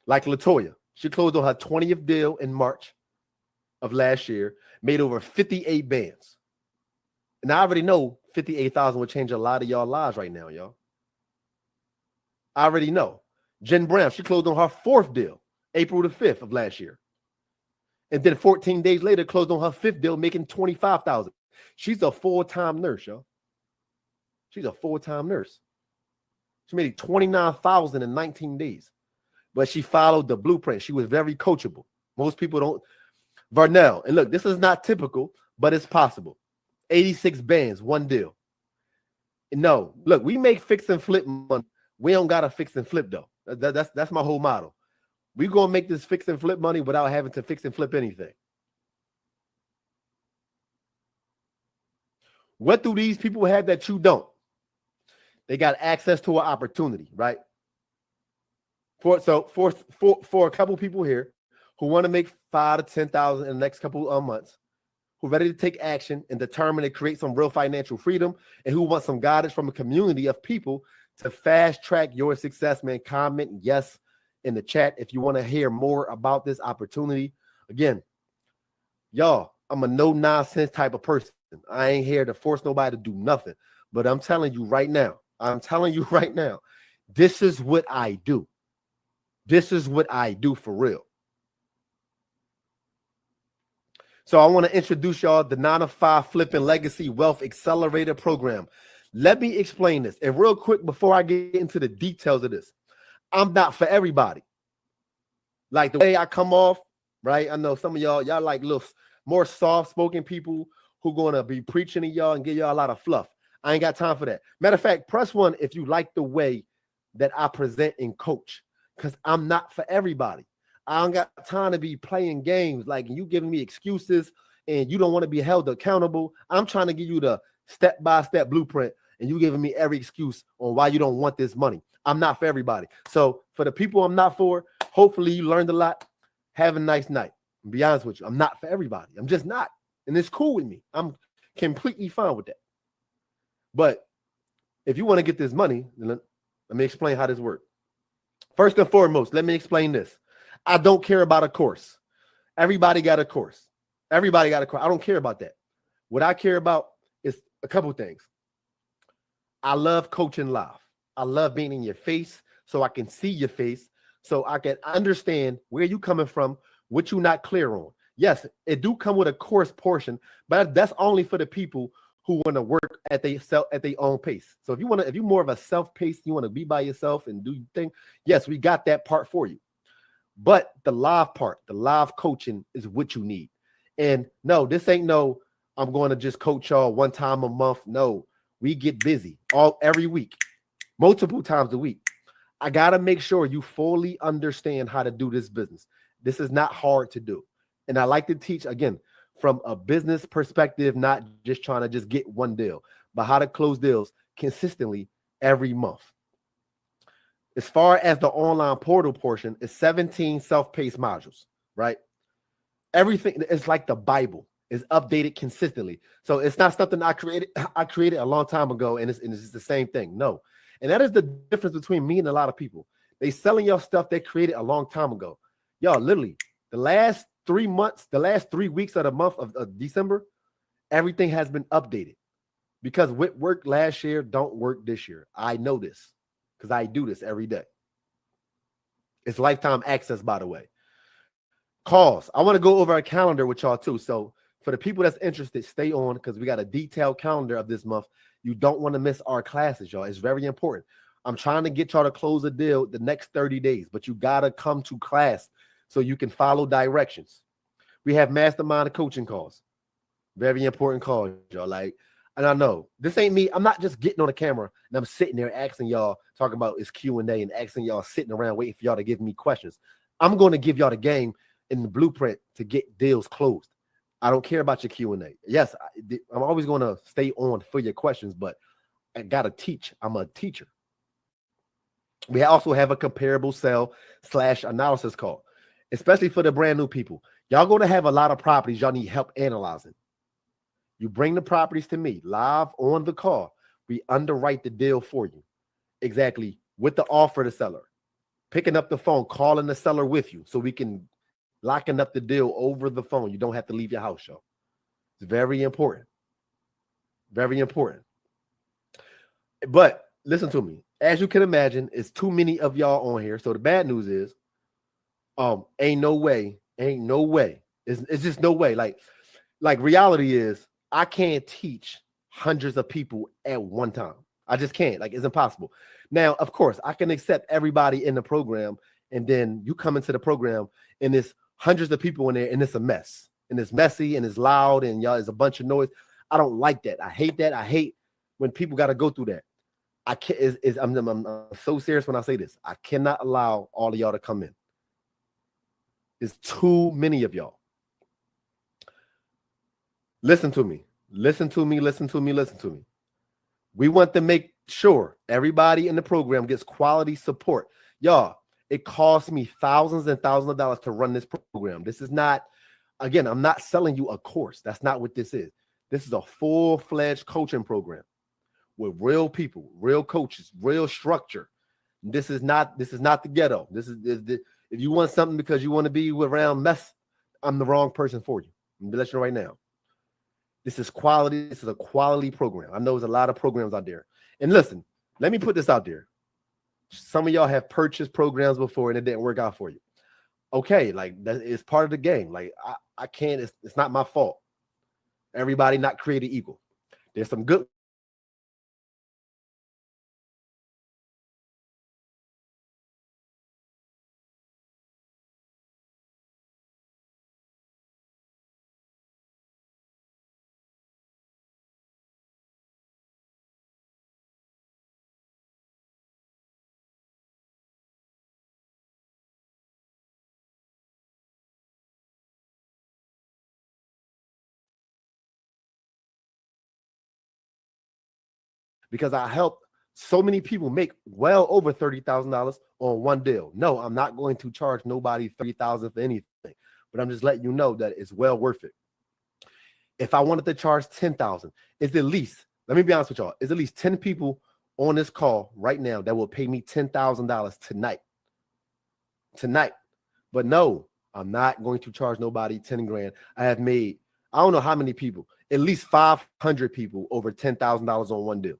Like Latoya, she closed on her 20th deal in March of last year, made over 58 bands. And I already know 58,000 will change a lot of y'all lives right now, y'all. I already know. Jen Brown, she closed on her 4th deal, April the 5th of last year. And then 14 days later, closed on her 5th deal, making 25,000. She's a full-time nurse, y'all. She's a full-time nurse. She made 29,000 in 19 days. But she followed the blueprint. She was very coachable. Most people don't. Vernell, and look, this is not typical, but it's possible. 86 bands, 1 deal. No, look, we make fix and flip money. We don't got to fix and flip, though. That's my whole model. We're going to make this fix and flip money without having to fix and flip anything. What do these people have that you don't? They got access to an opportunity, right? For a couple people here who want to make 5,000 to 10,000 in the next couple of months, who are ready to take action and determined to create some real financial freedom, and who want some guidance from a community of people to fast track your success, man, comment yes in the chat if you want to hear more about this opportunity. Again, y'all, I'm a no-nonsense type of person. I ain't here to force nobody to do nothing. But I'm telling you right now, this is what I do. This is what I do for real. So I want to introduce y'all the 9-to-5 Flipping Legacy Wealth Accelerator Program. Let me explain this. And real quick, before I get into the details of this, I'm not for everybody. Like the way I come off, right? I know some of y'all like little more soft-spoken people who going to be preaching to y'all and give y'all a lot of fluff. I ain't got time for that. Matter of fact, press 1 if you like the way that I present and coach, because I'm not for everybody. I don't got time to be playing games like you giving me excuses and you don't want to be held accountable. I'm trying to give you the step-by-step blueprint, and you giving me every excuse on why you don't want this money. I'm not for everybody. So for the people I'm not for, hopefully you learned a lot. Have a nice night. I'll be honest with you. I'm not for everybody. I'm just not. And it's cool with me. I'm completely fine with that. But if you want to get this money, then let me explain how this works. First and foremost, let me explain this. I don't care about a course. Everybody got a course. I don't care about that. What I care about is a couple things. I love coaching live. I love being in your face so I can see your face, so I can understand where you coming from, what you're not clear on. Yes, it do come with a course portion, but that's only for the people who want to work at their own pace. So if you're more of a self-paced, you want to be by yourself and do your thing, yes, we got that part for you. But the live part, the live coaching is what you need. And no, this ain't no I'm going to just coach y'all one time a month. No, we get busy every week, multiple times a week. I got to make sure you fully understand how to do this business. This is not hard to do. And I like to teach, again, from a business perspective, not just trying to just get one deal, but how to close deals consistently every month. As far as the online portal portion, it's 17 self-paced modules, right? Everything is like the Bible, is updated consistently. So it's not something I created. I created a long time ago, and it's the same thing. No. And that is the difference between me and a lot of people. They selling y'all stuff they created a long time ago. Y'all, literally, the last 3 months, the last 3 weeks of the month of December, everything has been updated. Because what worked last year don't work this year. I know this because I do this every day. It's lifetime access, by the way. Calls. I want to go over a calendar with y'all too. So for the people that's interested, stay on because we got a detailed calendar of this month. You don't want to miss our classes, y'all. It's very important. I'm trying to get y'all to close a deal the next 30 days, but you got to come to class so you can follow directions. We have mastermind coaching calls. Very important calls, y'all. Like, and I know this ain't me. I'm not just getting on the camera and I'm sitting there asking y'all, talking about it's Q&A and asking y'all sitting around waiting for y'all to give me questions. I'm going to give y'all the game and the blueprint to get deals closed. I don't care about your Q&A. Yes, I'm always going to stay on for your questions, but I got to teach. I'm a teacher. We also have a comparable sell/analysis call, especially for the brand new people. Y'all going to have a lot of properties y'all need help analyzing. You bring the properties to me live on the call. We underwrite the deal for you. Exactly. With the offer to the seller. Picking up the phone, calling the seller with you so we can locking up the deal over the phone. You don't have to leave your house, y'all. It's very important. Very important. But listen to me. As you can imagine, it's too many of y'all on here. So the bad news is, ain't no way. It's just no way. Like reality is, I can't teach hundreds of people at one time. I just can't. Like, it's impossible. Now, of course, I can accept everybody in the program, and then you come into the program and there's hundreds of people in there, and it's a mess, and it's messy, and it's loud, and y'all, it's a bunch of noise. I don't like that. I hate that. I hate when people got to go through that. I can't. I'm so serious when I say this. I cannot allow all of y'all to come in. It's too many of y'all. Listen to me. Listen to me. Listen to me. Listen to me. We want to make sure everybody in the program gets quality support. Y'all, it costs me thousands and thousands of dollars to run this program. This is not, again, I'm not selling you a course. That's not what this is. This is a full-fledged coaching program with real people, real coaches, real structure. This is not the ghetto. This is if you want something because you want to be around mess, I'm the wrong person for you. I'm gonna let you know right now. This is quality. This is a quality program. I know there's a lot of programs out there. And listen, let me put this out there. Some of y'all have purchased programs before and it didn't work out for you. Okay, like that is part of the game. Like I can't, it's not my fault. Everybody not created equal. There's some good because I helped so many people make well over $30,000 on one deal. No, I'm not going to charge nobody $30,000 for anything, but I'm just letting you know that it's well worth it. If I wanted to charge $10,000, it's at least, let me be honest with y'all, it's at least 10 people on this call right now that will pay me $10,000 tonight. But no, I'm not going to charge nobody 10 grand. I have made, I don't know how many people, at least 500 people over $10,000 on one deal.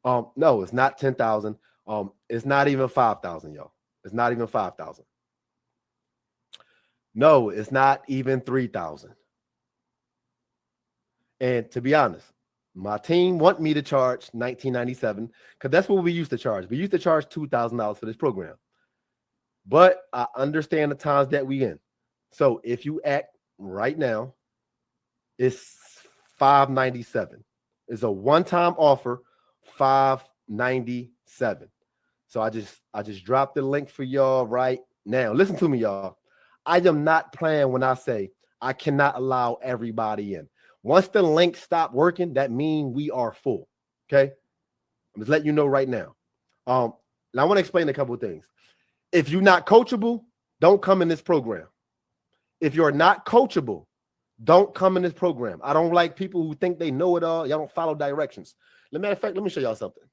No, it's not 10,000. It's not even 5,000, y'all. It's not even 5,000. No, it's not even 3,000. And to be honest, my team want me to charge $19.97 because that's what we used to charge. We used to charge $2,000 for this program. But I understand the times that we in. So if you act right now, It's $597. It's a one-time offer, $597. So I just dropped the link for y'all right now. Listen to me, y'all. I am not playing when I say I cannot allow everybody in. Once the link stopped working, that means we are full. Okay. I'm just letting you know right now. And I want to explain a couple of things. If you're not coachable, don't come in this program. If you're not coachable, don't come in this program. I don't like people who think they know it all. Y'all don't follow directions. Matter of fact, let me show y'all something.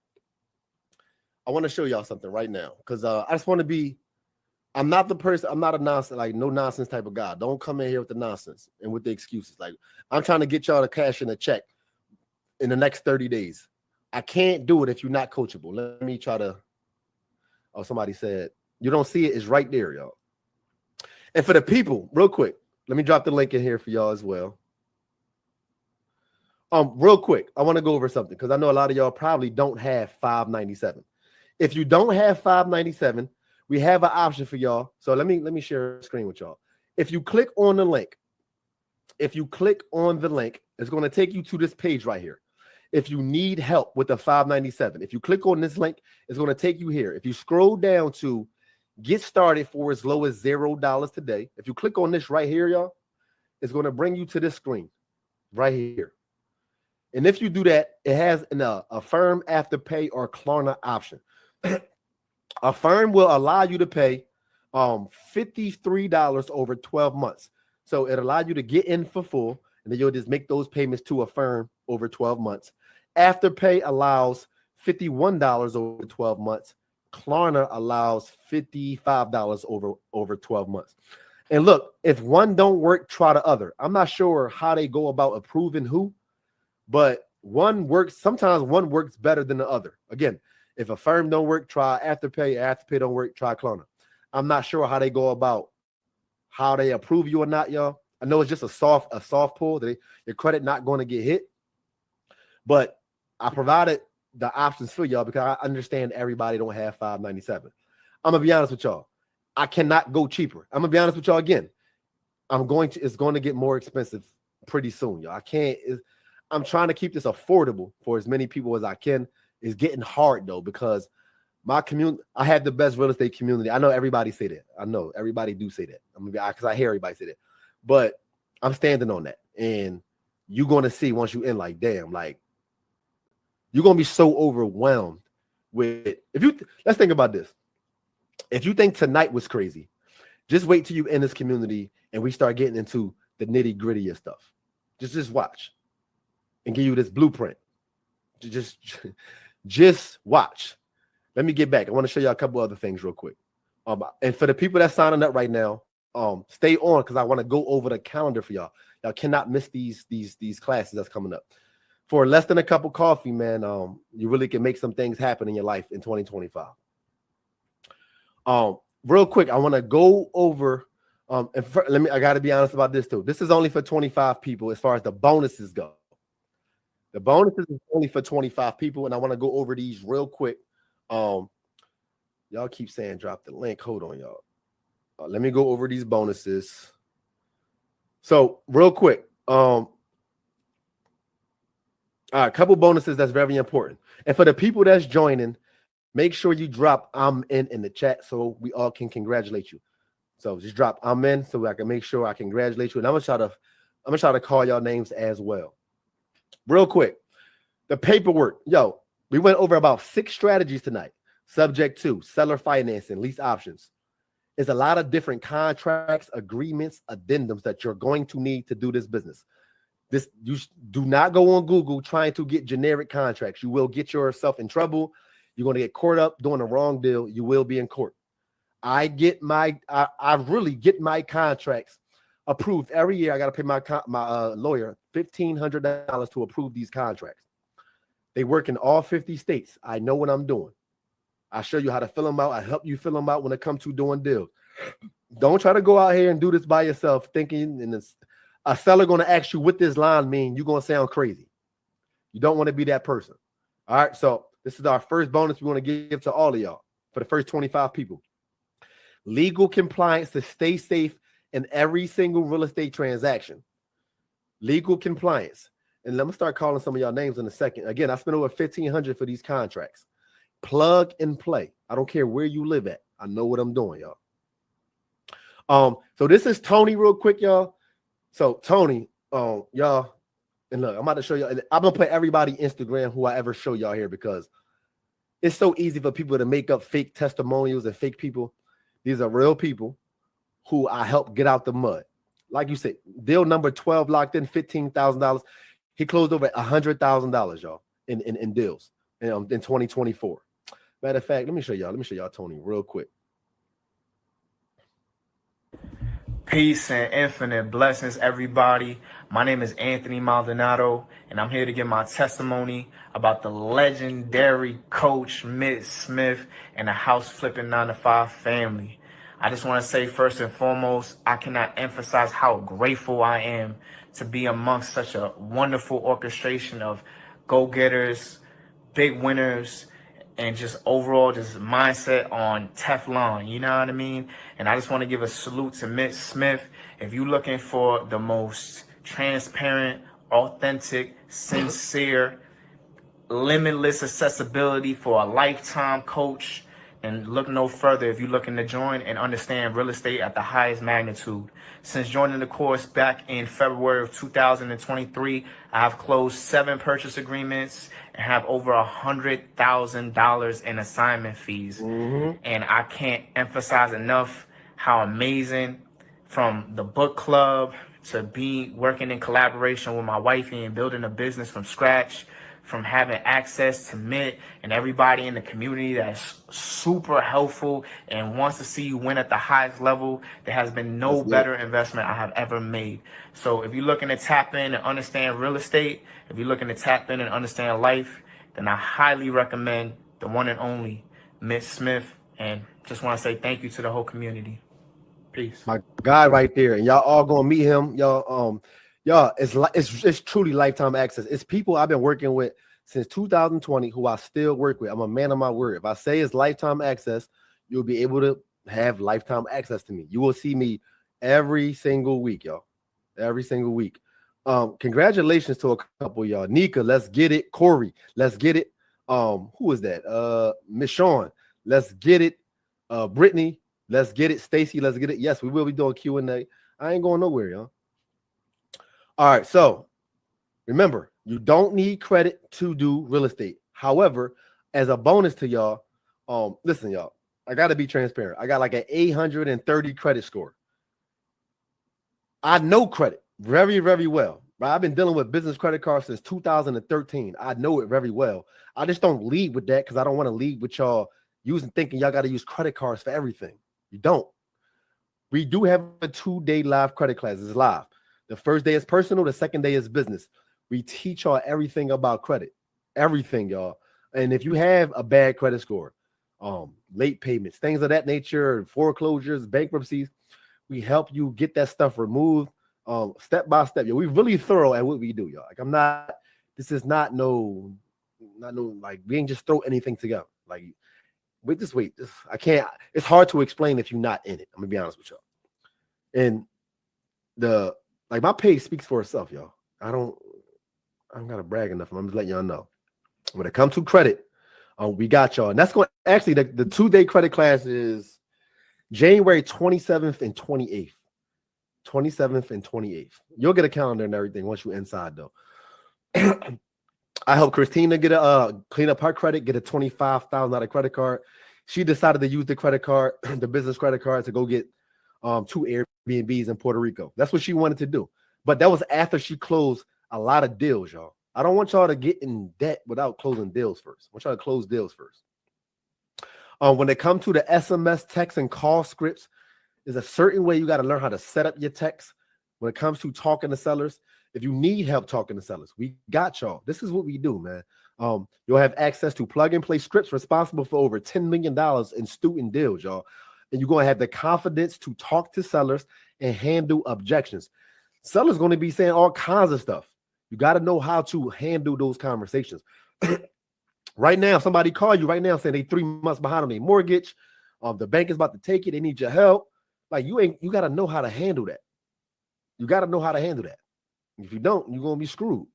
I want to show y'all something right now because I just want to be. I'm not the person. I'm not a nonsense, like no nonsense type of guy. Don't come in here with the nonsense and with the excuses. Like I'm trying to get y'all to cash in a check in the next 30 days. I can't do it if you're not coachable. Let me try to. Oh, somebody said you don't see it. It's right there, y'all. And for the people, real quick, let me drop the link in here for y'all as well. Real quick, I want to go over something because I know a lot of y'all probably don't have $597. If you don't have $597, we have an option for y'all. So let me share a screen with y'all. If you click on the link, it's going to take you to this page right here. If you need help with the $597, if you click on this link, it's going to take you here. If you scroll down to get started for as low as $0 today, if you click on this right here, y'all, it's going to bring you to this screen right here. And if you do that, it has a firm Afterpay or Klarna option. Affirm will allow you to pay $53 over 12 months. So it allows you to get in for full, and then you'll just make those payments to Affirm over 12 months. Afterpay allows $51 over 12 months. Klarna allows $55 over 12 months. And look, if one don't work, try the other. I'm not sure how they go about approving who, but one works. Sometimes one works better than the other. Again, if Affirm don't work, try Afterpay. Afterpay don't work, try Klarna. I'm not sure how they go about how they approve you or not, y'all. I know it's just a soft pull. Your credit not going to get hit. But I provided the options for y'all because I understand everybody don't have $597. I'm gonna be honest with y'all. I cannot go cheaper. I'm gonna be honest with y'all again. It's going to get more expensive pretty soon, y'all. I'm trying to keep this affordable for as many people as I can. It's getting hard though because my community, I have the best real estate community. I know everybody say that. I know everybody do say that. Because I hear everybody say that. But I'm standing on that. And you're going to see once you in, like, damn, like, you're going to be so overwhelmed with it. Let's think about this. If you think tonight was crazy, just wait till you in this community and we start getting into the nitty gritty of stuff. Just watch and give you this blueprint. Just watch. Let me get back. I want to show you a couple other things real quick. And for the people that's signing up right now, stay on because I want to go over the calendar for y'all. Y'all cannot miss these classes that's coming up. For less than a cup of coffee, man, you really can make some things happen in your life in 2025. Real quick, I want to go over. I got to be honest about this too. This is only for 25 people as far as the bonuses go. The bonuses is only for 25 people, and I want to go over these real quick. Y'all keep saying drop the link. Hold on, y'all. Let me go over these bonuses. So real quick, all right, a couple bonuses that's very important. And for the people that's joining, make sure you drop I'm in the chat so we all can congratulate you. So just drop I'm in so I can make sure I congratulate you. And I'm gonna try to call y'all names as well. Real quick, the paperwork. Yo, we went over about 6 strategies tonight. Subject to seller financing, lease options. There's a lot of different contracts, agreements, addendums that you're going to need to do this business. You do not go on Google trying to get generic contracts. You will get yourself in trouble. You're going to get caught up doing the wrong deal. You will be in court. I really get my contracts approved every year. I got to pay my lawyer $1,500 to approve these contracts. They work in all 50 states. I know what I'm doing. I show you how to fill them out. I help you fill them out when it comes to doing deals. Don't try to go out here and do this by yourself thinking and a seller going to ask you what this line mean. You're going to sound crazy. You don't want to be that person. All right. So this is our first bonus we want to give to all of y'all for the first 25 people. Legal compliance to stay safe in every single real estate transaction. legal compliance. And let me start calling some of y'all names in a second. Again, I spent over $1,500 for these contracts. Plug and play. I don't care where you live at. I know what I'm doing, y'all. So this is Tony real quick, y'all. So Tony, y'all, and look, I'm about to show y'all. I'm gonna put everybody Instagram who I ever show y'all here because it's so easy for people to make up fake testimonials and fake people. These are real people who I helped get out the mud. Like you said, deal number 12 locked in, $15,000. He closed over $100,000, y'all, in deals in 2024. Matter of fact, let me show y'all Tony real quick. Peace and infinite blessings, everybody. My name is Anthony Maldonado, and I'm here to give my testimony about the legendary coach, Mitch Smith, and the house flipping 9-to-5 family. I just want to say first and foremost, I cannot emphasize how grateful I am to be amongst such a wonderful orchestration of go-getters, big winners, and just overall just mindset on Teflon, you know what I mean? And I just want to give a salute to Mitch Smith. If you're looking for the most transparent, authentic, sincere, limitless accessibility for a lifetime coach, and look no further if you're looking to join and understand real estate at the highest magnitude. Since joining the course back in February of 2023, I have closed 7 purchase agreements and have over $100,000 in assignment fees. And I can't emphasize enough how amazing, from the book club to working in collaboration with my wifey and building a business from scratch, from having access to Mitt and everybody in the community that's super helpful and wants to see you win at the highest level. There has been no better investment I have ever made. So if you're looking to tap in and understand real estate, if you're looking to tap in and understand life, then I highly recommend the one and only Mitch Smith. And just want to say thank you to the whole community. Peace. My guy right there. And y'all all gonna meet him. Y'all, it's truly lifetime access. It's people I've been working with since 2020 who I still work with. I'm a man of my word. If I say it's lifetime access, you'll be able to have lifetime access to me. You will see me every single week, y'all. Every single week. Congratulations to a couple y'all. Nika, let's get it. Corey, let's get it. Who is that? Miss Sean, let's get it. Brittany, let's get it. Stacy, let's get it. Yes, we will be doing Q&A. I ain't going nowhere, y'all. All right, so remember, you don't need credit to do real estate. However, as a bonus to y'all, listen, y'all, I got to be transparent. I got like an 830 credit score. I know credit very, very well. Right? I've been dealing with business credit cards since 2013. I know it very well. I just don't lead with that because I don't want to lead with y'all thinking y'all got to use credit cards for everything. You don't. We do have a 2-day live credit class. It's live. The first day is personal. The second day is business. We teach y'all everything about credit, everything, y'all. And if you have a bad credit score, late payments, things of that nature, foreclosures, bankruptcies, we help you get that stuff removed step by step. We're really thorough at what we do, y'all. Like this is not no, like we ain't just throw anything together. Like, wait, I can't, it's hard to explain if you're not in it. I'm gonna be honest with y'all. And my page speaks for itself, y'all. I don't gotta brag enough. I'm just letting y'all know. When it comes to credit, we got y'all. And that's going actually the 2-day credit class is January 27th and 28th. 27th and 28th. You'll get a calendar and everything once you're inside, though. I helped Christina get clean up her credit, get a $25,000 credit card. She decided to use the credit card, the business credit card, to go get 2 Airbnbs in Puerto Rico. That's what she wanted to do. But that was after she closed a lot of deals, y'all. I don't want y'all to get in debt without closing deals first. I want y'all to close deals first. When it comes to the SMS text and call scripts, there's a certain way you got to learn how to set up your text. When it comes to talking to sellers, if you need help talking to sellers, we got y'all. This is what we do, man. You'll have access to plug and play scripts responsible for over $10 million in student deals, y'all. And you're going to have the confidence to talk to sellers and handle objections. Sellers going to be saying all kinds of stuff. You got to know how to handle those conversations. Right now, somebody call you right now saying they 3 months behind on their mortgage. The bank is about to take it. They need your help. Like you got to know how to handle that. You got to know how to handle that. If you don't, you're gonna be screwed.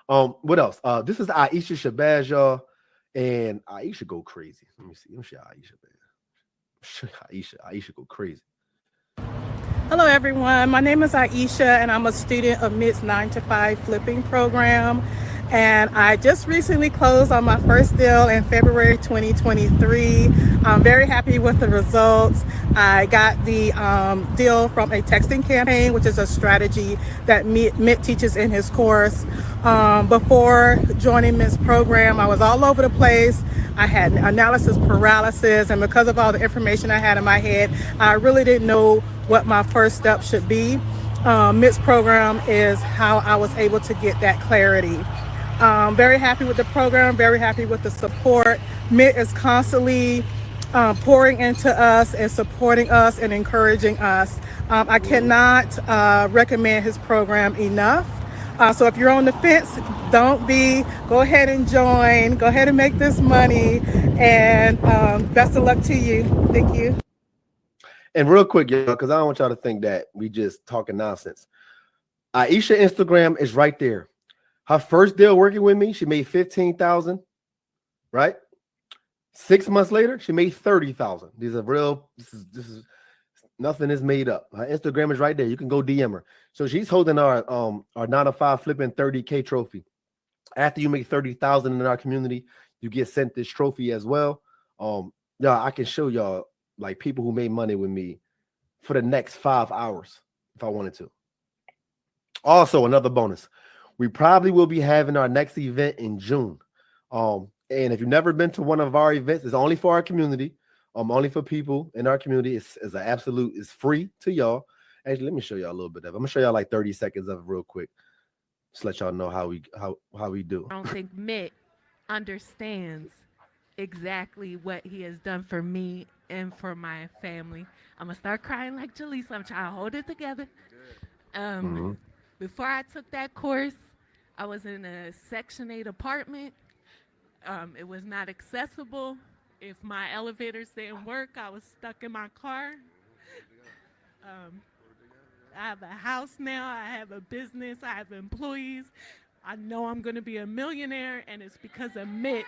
What else? This is Aisha Shabazz, y'all, and Aisha go crazy. Let me see. Let me show Aisha, man. Aisha go crazy. Hello, everyone. My name is Aisha, and I'm a student of MIT's 9 to 5 flipping program. And I just recently closed on my first deal in February 2023. I'm very happy with the results. I got the deal from a texting campaign, which is a strategy that MIT teaches in his course. Before joining MIT's program, I was all over the place. I had analysis paralysis, and because of all the information I had in my head, I really didn't know what my first step should be. MIT's program is how I was able to get that clarity. Very happy with the program, very happy with the support. MIT is constantly pouring into us and supporting us and encouraging us. I cannot recommend his program enough. So if you're on the fence, go ahead and join, go ahead and make this money, and best of luck to you. Thank you. And real quick, y'all, because I don't want y'all to think that we just talking nonsense. Aisha Instagram is right there. Her first deal working with me, she made $15,000, right? 6 months later, she made $30,000. These are real. This is nothing is made up. Her Instagram is right there. You can go DM her. So she's holding our 9 to 5 flipping 30K trophy. After you make 30,000 in our community, you get sent this trophy as well. Yeah, I can show y'all like people who made money with me for the next 5 hours if I wanted to. Also, another bonus. We probably will be having our next event in June. And if you've never been to one of our events, it's only for our community. Only for people in our community. It's free to y'all. Actually, let me show y'all a little bit of it. I'm gonna show y'all like 30 seconds of it real quick. Just let y'all know how we do. I don't think Mitt understands exactly what he has done for me and for my family. I'm gonna start crying like Jaleesa. I'm trying to hold it together. Before I took that course, I was in a Section 8 apartment. It was not accessible. If my elevators didn't work, I was stuck in my car. I have a house now. I have a business. I have employees. I know I'm going to be a millionaire, and it's because of Mitt.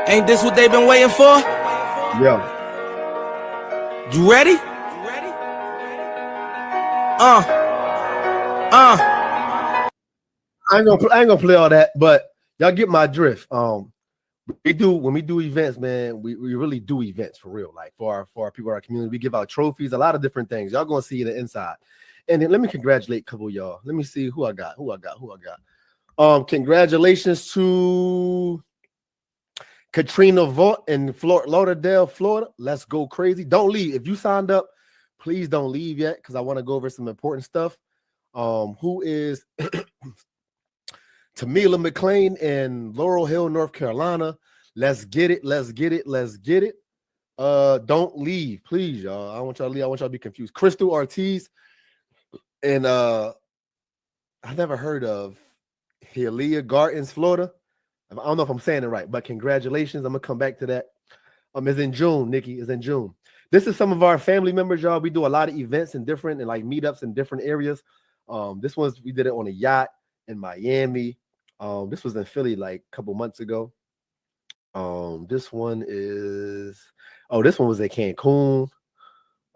Ain't this what they've been waiting for? Yeah. You ready? I ain't gonna play all that, but y'all get my drift. When we do events, man, we really do events for real. Like for our people in our community, we give out trophies, a lot of different things. Y'all gonna see the inside. And then let me congratulate a couple of y'all. Let me see who I got. Congratulations to Katrina Vaught in Lauderdale, Florida. Let's go crazy. Don't leave. If you signed up, please don't leave yet because I want to go over some important stuff. Who is Tamila McLean in Laurel Hill, North Carolina. Let's get it. Don't leave, please, y'all. I don't want y'all to leave. I want y'all to be confused. Crystal Ortiz and I never heard of Hialeah Gardens, Florida. I don't know if I'm saying it right, but congratulations. I'm gonna come back to that. It's in June, Nikki. It's in June. This is some of our family members, y'all. We do a lot of events and like meetups in different areas. We did it on a yacht in Miami. This was in Philly like a couple months ago. This one was at Cancun.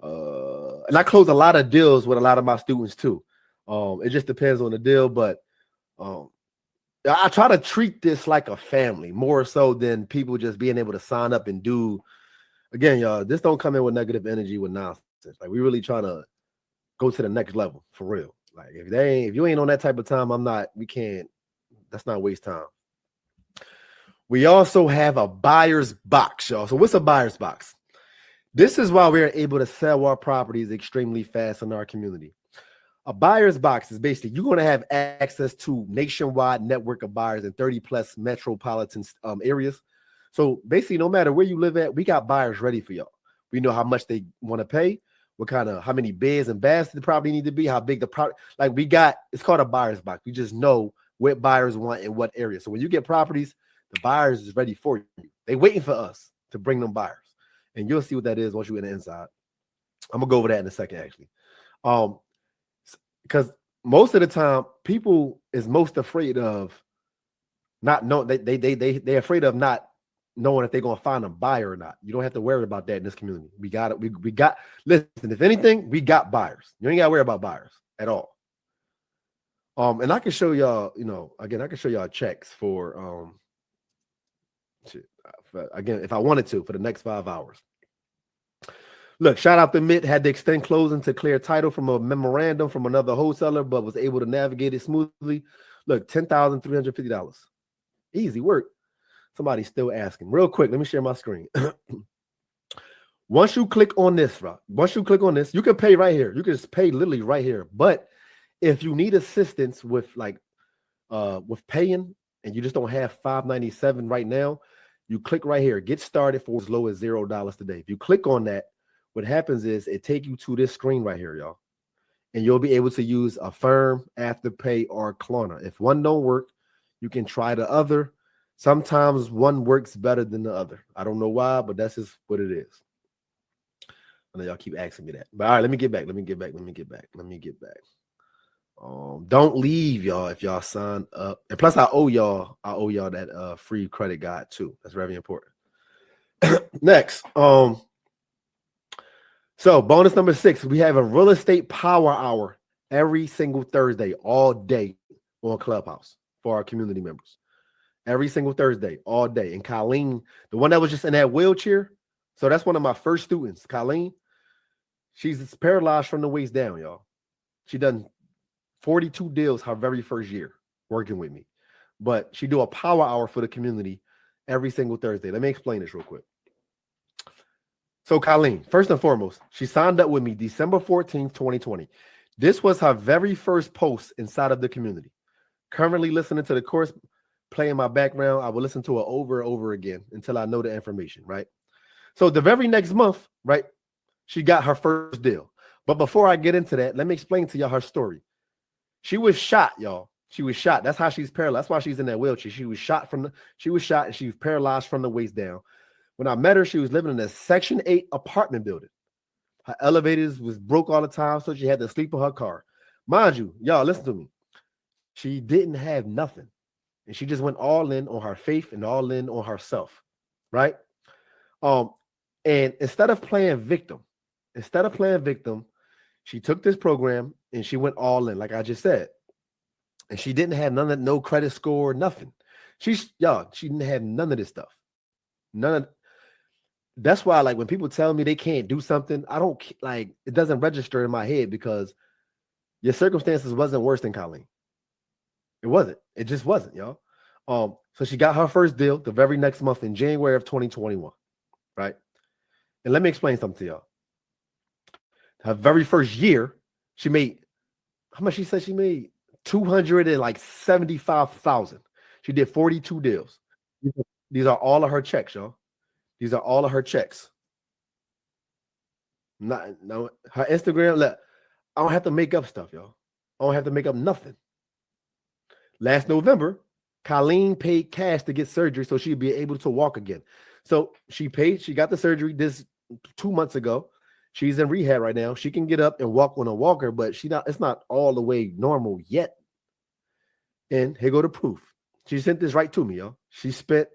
And I close a lot of deals with a lot of my students too. It just depends on the deal, but I try to treat this like a family more so than people just being able to sign up and do. Again, y'all, this don't come in with negative energy with nonsense. Like we really trying to go to the next level for real. Like if you ain't on that type of time, that's not waste time. We also have a buyer's box, y'all. So what's a buyer's box? This is why we're able to sell our properties extremely fast in our community. A buyer's box is basically you're going to have access to nationwide network of buyers in 30 plus metropolitan areas. So basically, no matter where you live at, we got buyers ready for y'all. We know how much they want to pay, how many beds and baths the property need to be, how big the property. Like it's called a buyer's box. We just know what buyers want in what area. So when you get properties, the buyers is ready for you. They waiting for us to bring them buyers. And you'll see what that is once you get inside. I'm gonna go over that in a second, actually. because most of the time people is most afraid of not know they're afraid of not knowing if they're gonna find a buyer or not. You don't have to worry about that in this community. We got it. We got listen, if anything, we got buyers. You ain't gotta worry about buyers at all. And I can show y'all, again, I can show y'all checks for again, if I wanted to, for the next 5 hours. Look, shout out to Mitt, had to extend closing to clear title from a memorandum from another wholesaler, but was able to navigate it smoothly. Look, $10,350. Easy work. Somebody's still asking. Real quick, let me share my screen. Once you click on this, you can pay right here. You can just pay literally right here. But if you need assistance with with paying and you just don't have $597 right now, you click right here. Get started for as low as $0 today. If you click on that, what happens is it take you to this screen right here, y'all. And you'll be able to use Affirm, Afterpay, or Klarna. If one don't work, you can try the other. Sometimes one works better than the other. I don't know why, but that's just what it is. I know y'all keep asking me that. But all right, let me get back. Don't leave, y'all, if y'all sign up. And plus, I owe y'all that free credit guide too. That's very important. Next, so bonus number 6, we have a real estate power hour every single Thursday, all day on Clubhouse for our community members. Every single Thursday, all day. And Colleen, the one that was just in that wheelchair, so that's one of my first students, Colleen. She's paralyzed from the waist down, y'all. She done 42 deals her very first year working with me. But she do a power hour for the community every single Thursday. Let me explain this real quick. So Colleen, first and foremost, she signed up with me December 14th, 2020. This was her very first post inside of the community. Currently listening to the course, playing my background. I will listen to it over and over again until I know the information, right? So the very next month, right, she got her first deal. But before I get into that, let me explain to y'all her story. She was shot, y'all. She was shot. That's how she's paralyzed. That's why she's in that wheelchair. She was shot and she was paralyzed from the waist down. When I met her, she was living in a Section 8 apartment building. Her elevators was broke all the time, so she had to sleep in her car. Mind you, y'all, listen to me. She didn't have nothing. And she just went all in on her faith and all in on herself, right? And instead of playing victim, she took this program and she went all in, like I just said. And she didn't have no credit score, nothing. She didn't have none of this stuff. That's why, like, when people tell me they can't do something, I don't like, it doesn't register in my head because your circumstances wasn't worse than Colleen. It wasn't. It just wasn't, y'all. So she got her first deal the very next month in January of 2021, right? And let me explain something to y'all. Her very first year, she made, how much she said she made? $275,000. She did 42 deals. These are all of her checks, y'all. These are all of her checks. Her Instagram, look, I don't have to make up stuff, y'all. I don't have to make up nothing. Last November, Colleen paid cash to get surgery so she'd be able to walk again. So she got the surgery this 2 months ago. She's in rehab right now. She can get up and walk on a walker, but it's not all the way normal yet. And here go the proof. She sent this right to me, y'all. She spent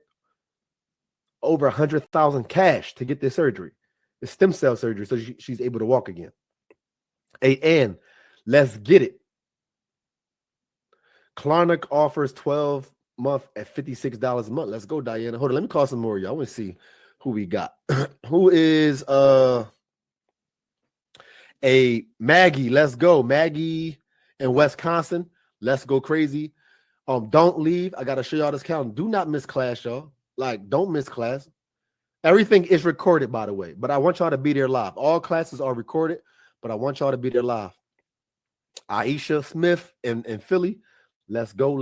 over $100,000 cash to get this surgery. It's stem cell surgery, so she's able to walk again. And let's get it. Klarna offers 12 month at $56 a month. Let's go, Diana. Hold on, let me call some more, y'all. I want to see who we got. Who is a Maggie? Let's go, Maggie in Wisconsin. Let's go crazy. Don't leave. I gotta show y'all this calendar. Do not miss class, y'all. Like, don't miss class. Everything is recorded, by the way, but I want y'all to be there live. All classes are recorded, but I want y'all to be there live. Aisha Smith in Philly. Let's go.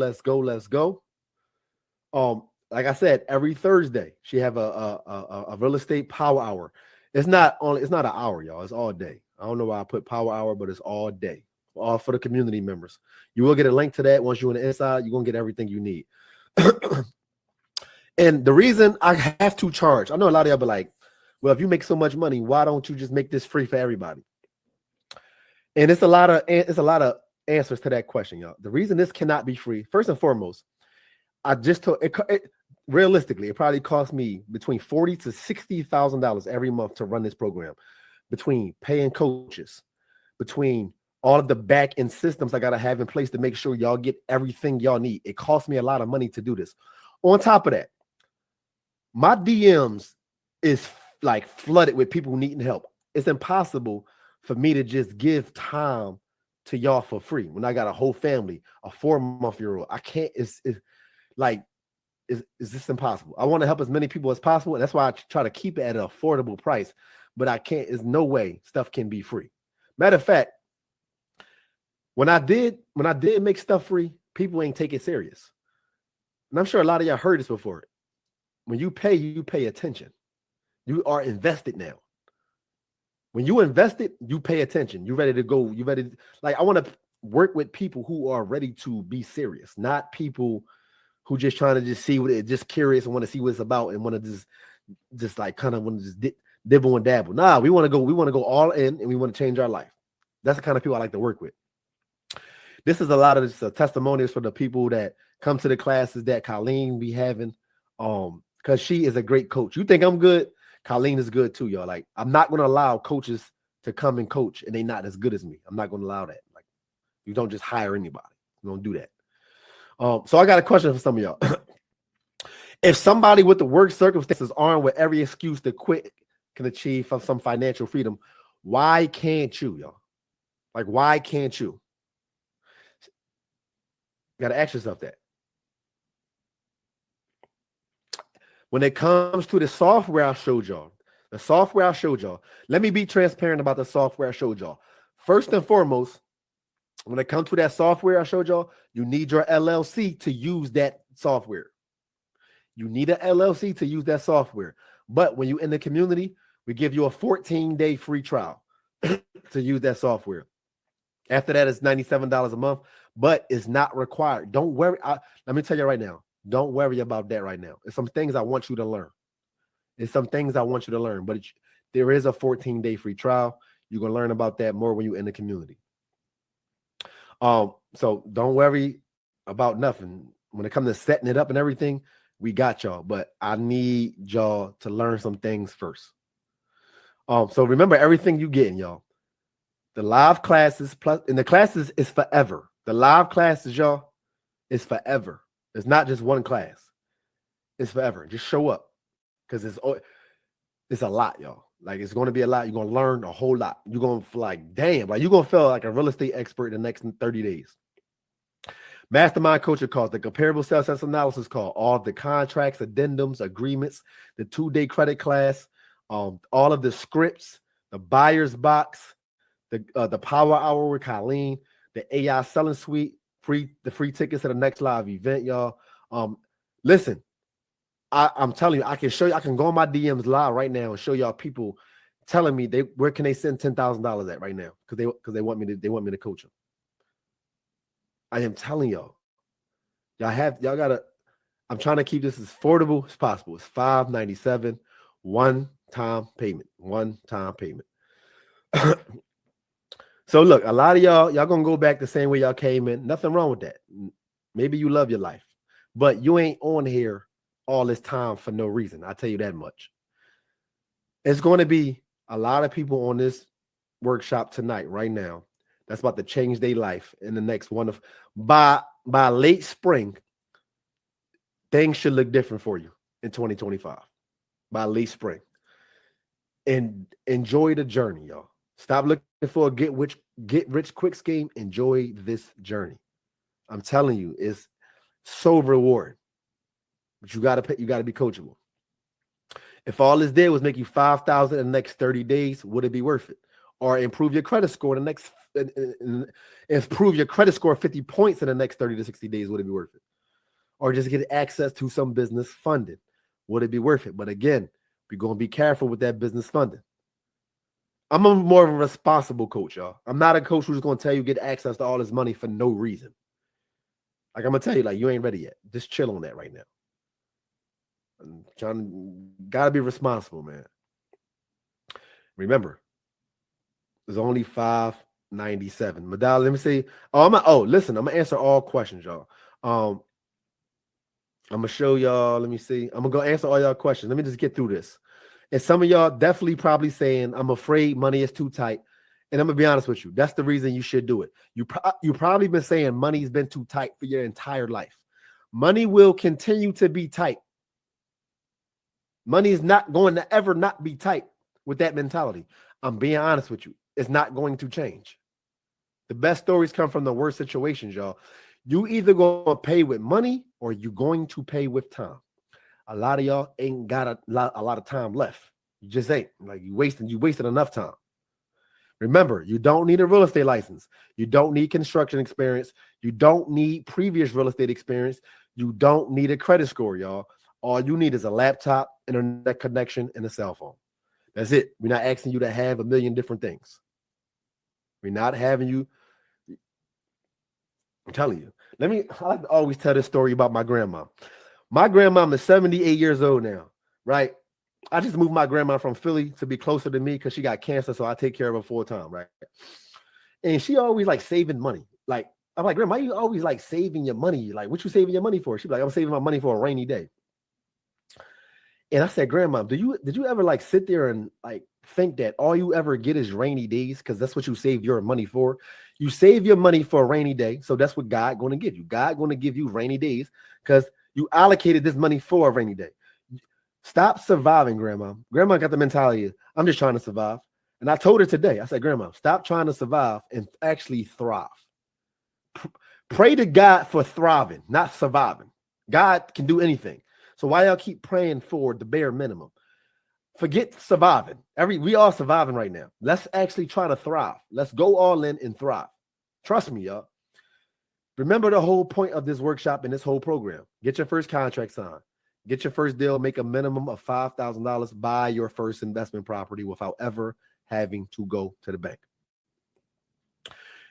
Like I said, every Thursday she have a real estate power hour. It's not an hour, y'all. It's all day. I don't know why I put power hour, but it's all day. All for the community members. You will get a link to that once you're on the inside. You're gonna get everything you need. And the reason I have to charge, I know a lot of y'all be like, well, if you make so much money, why don't you just make this free for everybody? And it's a lot of answers to that question, y'all. The reason this cannot be free, first and foremost, I just told it realistically, it probably cost me between $40,000 to $60,000 every month to run this program, between paying coaches, between all of the back end systems I gotta have in place to make sure y'all get everything y'all need. It costs me a lot of money to do this. On top of that, my DMs is like flooded with people needing help. It's impossible for me to just give time to y'all for free when I got a whole family, a 4-month-old. I can't. It's this impossible? I want to help as many people as possible, and that's why I try to keep it at an affordable price. But I can't. There's no way stuff can be free. Matter of fact, when I did make stuff free, people ain't take it serious. And I'm sure a lot of y'all heard this before. When you pay attention. You are invested now. When you invested, you pay attention. You ready to go. You ready to, like, I want to work with people who are ready to be serious, not people who just trying to just see what it, just curious and want to see what it's about and want to just like kind of want to just dibble and dabble. Nah, we want to go all in and we want to change our life. That's the kind of people I like to work with. This is a lot of this, testimonials for the people that come to the classes that Colleen be having, because she is a great coach. You think I'm good? Colleen is good too, y'all. Like, I'm not going to allow coaches to come and coach and they not as good as me. I'm not going to allow that. Like, you don't just hire anybody. You don't do that. So I got a question for some of y'all. If somebody with the work circumstances armed with every excuse to quit can achieve some financial freedom, why can't you, y'all? Like, why can't you? You got to ask yourself that. When it comes to the software I showed y'all, let me be transparent about the software I showed y'all. First and foremost, when it comes to that software I showed y'all, you need your LLC to use that software. You need an LLC to use that software. But when you're in the community, we give you a 14-day free trial to use that software. After that, it's $97 a month, but it's not required. Don't worry. Let me tell you right now. Don't worry about that right now. It's some things I want you to learn. But there is a 14-day free trial. You're going to learn about that more when you're in the community. So don't worry about nothing. When it comes to setting it up and everything, we got y'all. But I need y'all to learn some things first. So remember everything you getting, y'all. The live classes plus, and the classes is forever. The live classes, y'all, is forever. It's not just one class. It's forever. Just show up, because it's a lot, y'all. Like, it's going to be a lot. You're going to learn a whole lot. You're going to feel like, damn, like you're going to feel like a real estate expert in the next 30 days. Mastermind coaching calls, the comparable sales analysis call, all the contracts, addendums, agreements, the 2-day credit class, all of the scripts, the buyer's box, the power hour with Colleen, the AI selling suite, the free tickets to the next live event, y'all. Listen, I'm telling you, I can show you, I can go on my DMs live right now and show y'all people telling me where can they send $10,000 at right now, because they want me to coach them. I am telling y'all gotta. I'm trying to keep this as affordable as possible. It's $597, one-time payment. So look, a lot of y'all gonna go back the same way y'all came in. Nothing wrong with that. Maybe you love your life, but you ain't on here all this time for no reason. I'll tell you that much. It's going to be a lot of people on this workshop tonight, right now, that's about to change their life in the next by late spring. Things should look different for you in 2025 by late spring. And enjoy the journey, y'all. Stop looking for a get rich quick scheme. Enjoy this journey. I'm telling you, it's so rewarding. But you gotta be coachable. If all this did was make you $5,000 in the next 30 days, would it be worth it? Or improve your credit score in the next improve your credit score 50 points in the next 30 to 60 days, would it be worth it? Or just get access to some business funding, would it be worth it? But again, we're gonna be careful with that business funding. I'm more of a responsible coach, y'all. I'm not a coach who's going to tell you get access to all this money for no reason. Like, I'm going to tell you, like, you ain't ready yet. Just chill on that right now. Gotta be responsible, man. Remember, there's only 5 97. Medallion, let me see. Listen, I'm gonna answer all questions, y'all. I'm gonna show y'all. Let me see. I'm gonna go answer all y'all questions. Let me just get through this. And some of y'all definitely probably saying, I'm afraid money is too tight. And I'm gonna be honest with you. That's the reason you should do it. You probably been saying money's been too tight for your entire life. Money will continue to be tight. Money is not going to ever not be tight with that mentality. I'm being honest with you. It's not going to change. The best stories come from the worst situations, y'all. You either going to pay with money or you going to pay with time. A lot of y'all ain't got a lot of time left. You just ain't. Like you wasted enough time. Remember, you don't need a real estate license. You don't need construction experience. You don't need previous real estate experience. You don't need a credit score, y'all. All you need is a laptop, internet connection, and a cell phone. That's it. We're not asking you to have a million different things. We're not having you. I'm telling you. I like to always tell this story about my grandma. My grandma is 78 years old now, right? I just moved my grandma from Philly to be closer to me because she got cancer, so I take care of her full time, right? And she always like saving money. Like, I'm like, Grandma, you always like saving your money. Like, what you saving your money for? She's like, I'm saving my money for a rainy day. And I said, Grandma, did you ever like sit there and like think that all you ever get is rainy days? Because that's what you save your money for. You save your money for a rainy day. So that's what God going to give you. God going to give you rainy days because you allocated this money for a rainy day. Stop surviving, Grandma. Grandma got the mentality of, I'm just trying to survive. And I told her today, I said, Grandma, stop trying to survive and actually thrive. Pray to God for thriving, not surviving. God can do anything. So why y'all keep praying for the bare minimum? Forget surviving. We all surviving right now. Let's actually try to thrive. Let's go all in and thrive. Trust me, y'all. Remember the whole point of this workshop and this whole program. Get your first contract signed. Get your first deal. Make a minimum of $5,000. Buy your first investment property without ever having to go to the bank.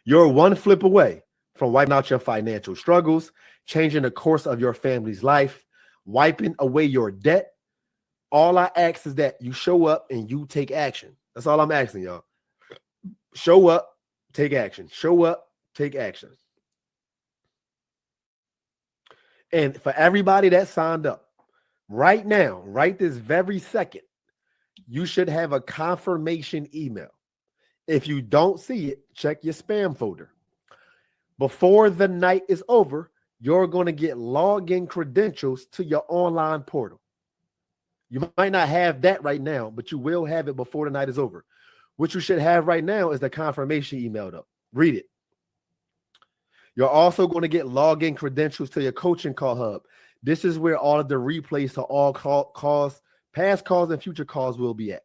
You're one flip away from wiping out your financial struggles, changing the course of your family's life, wiping away your debt. All I ask is that you show up and you take action. That's all I'm asking, y'all. Show up, take action. Show up, take action. And for everybody that signed up, right now, right this very second, you should have a confirmation email. If you don't see it, check your spam folder. Before the night is over, you're going to get login credentials to your online portal. You might not have that right now, but you will have it before the night is over. What you should have right now is the confirmation emailed up. Read it. You're also going to get login credentials to your coaching call hub. This is where all of the replays to all calls, past calls and future calls will be at.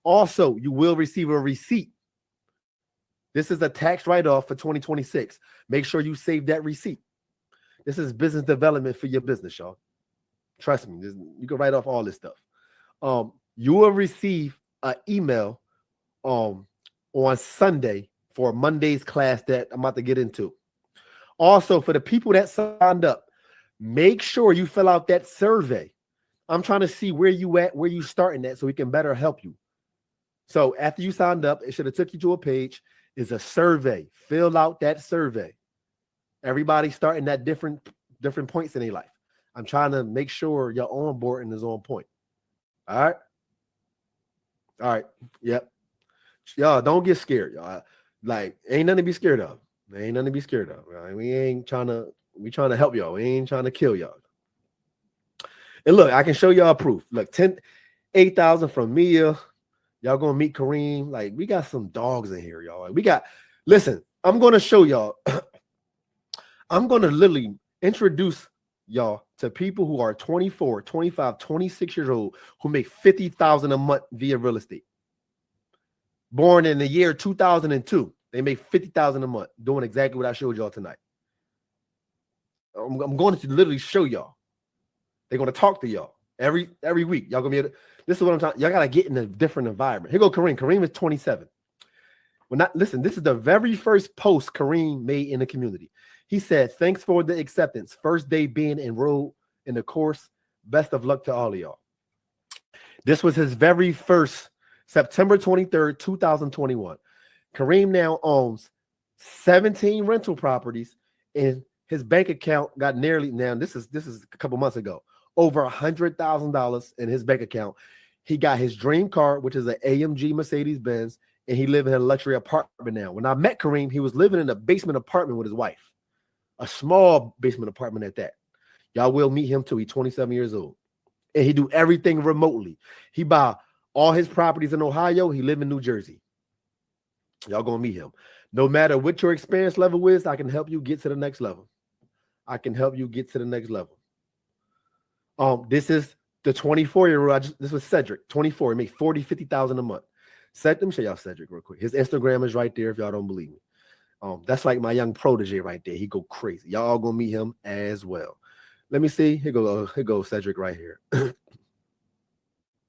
Also, you will receive a receipt. This is a tax write-off for 2026. Make sure you save that receipt. This is business development for your business, y'all. Trust me, you can write off all this stuff. You will receive an email on Sunday for Monday's class that I'm about to get into. Also, for the people that signed up, make sure you fill out that survey. I'm trying to see where you at, where you starting at, so we can better help you. So after you signed up, it should have took you to a page. Is a survey. Fill out that survey. Everybody starting at different points in their life. I'm trying to make sure your onboarding is on point. All right. Yep. Y'all don't get scared, y'all. Like, ain't nothing to be scared of. Ain't nothing to be scared of. Right? We trying to help y'all. We ain't trying to kill y'all. And look, I can show y'all proof. Look, 8,000 from Mia. Y'all gonna meet Kareem. Like, we got some dogs in here, y'all. Listen, I'm gonna show y'all. I'm gonna literally introduce y'all to people who are 24, 25, 26 years old who make $50,000 a month via real estate. Born in the year 2002, they make $50,000 a month doing exactly what I showed y'all tonight. I'm going to literally show y'all. They're going to talk to y'all every week. Y'all gonna be able to, this is what I'm talking. Y'all gotta get in a different environment. Here go Kareem. Kareem is 27. Listen, this is the very first post Kareem made in the community. He said, "Thanks for the acceptance. First day being enrolled in the course. Best of luck to all of y'all." This was his very first, September 23rd, 2021. Kareem now owns 17 rental properties, and his bank account got nearly, now this is a couple months ago, over $100,000 in his bank account. He got his dream car, which is an AMG Mercedes-Benz, and he lives in a luxury apartment now. When I met Kareem, he was living in a basement apartment with his wife, a small basement apartment at that. Y'all will meet him too. He's 27 years old, and he do everything remotely. He buy all his properties in Ohio. He live in New Jersey. Y'all gonna meet him. No matter what your experience level is, I can help you get to the next level. I can help you get to the next level. This is the 24-year-old. This was Cedric, 24. He makes $40,000-$50,000 a month. Let me show y'all Cedric real quick. His Instagram is right there if y'all don't believe me. That's like my young protege right there. He go crazy. Y'all all gonna meet him as well. Let me see. Here goes Cedric right here.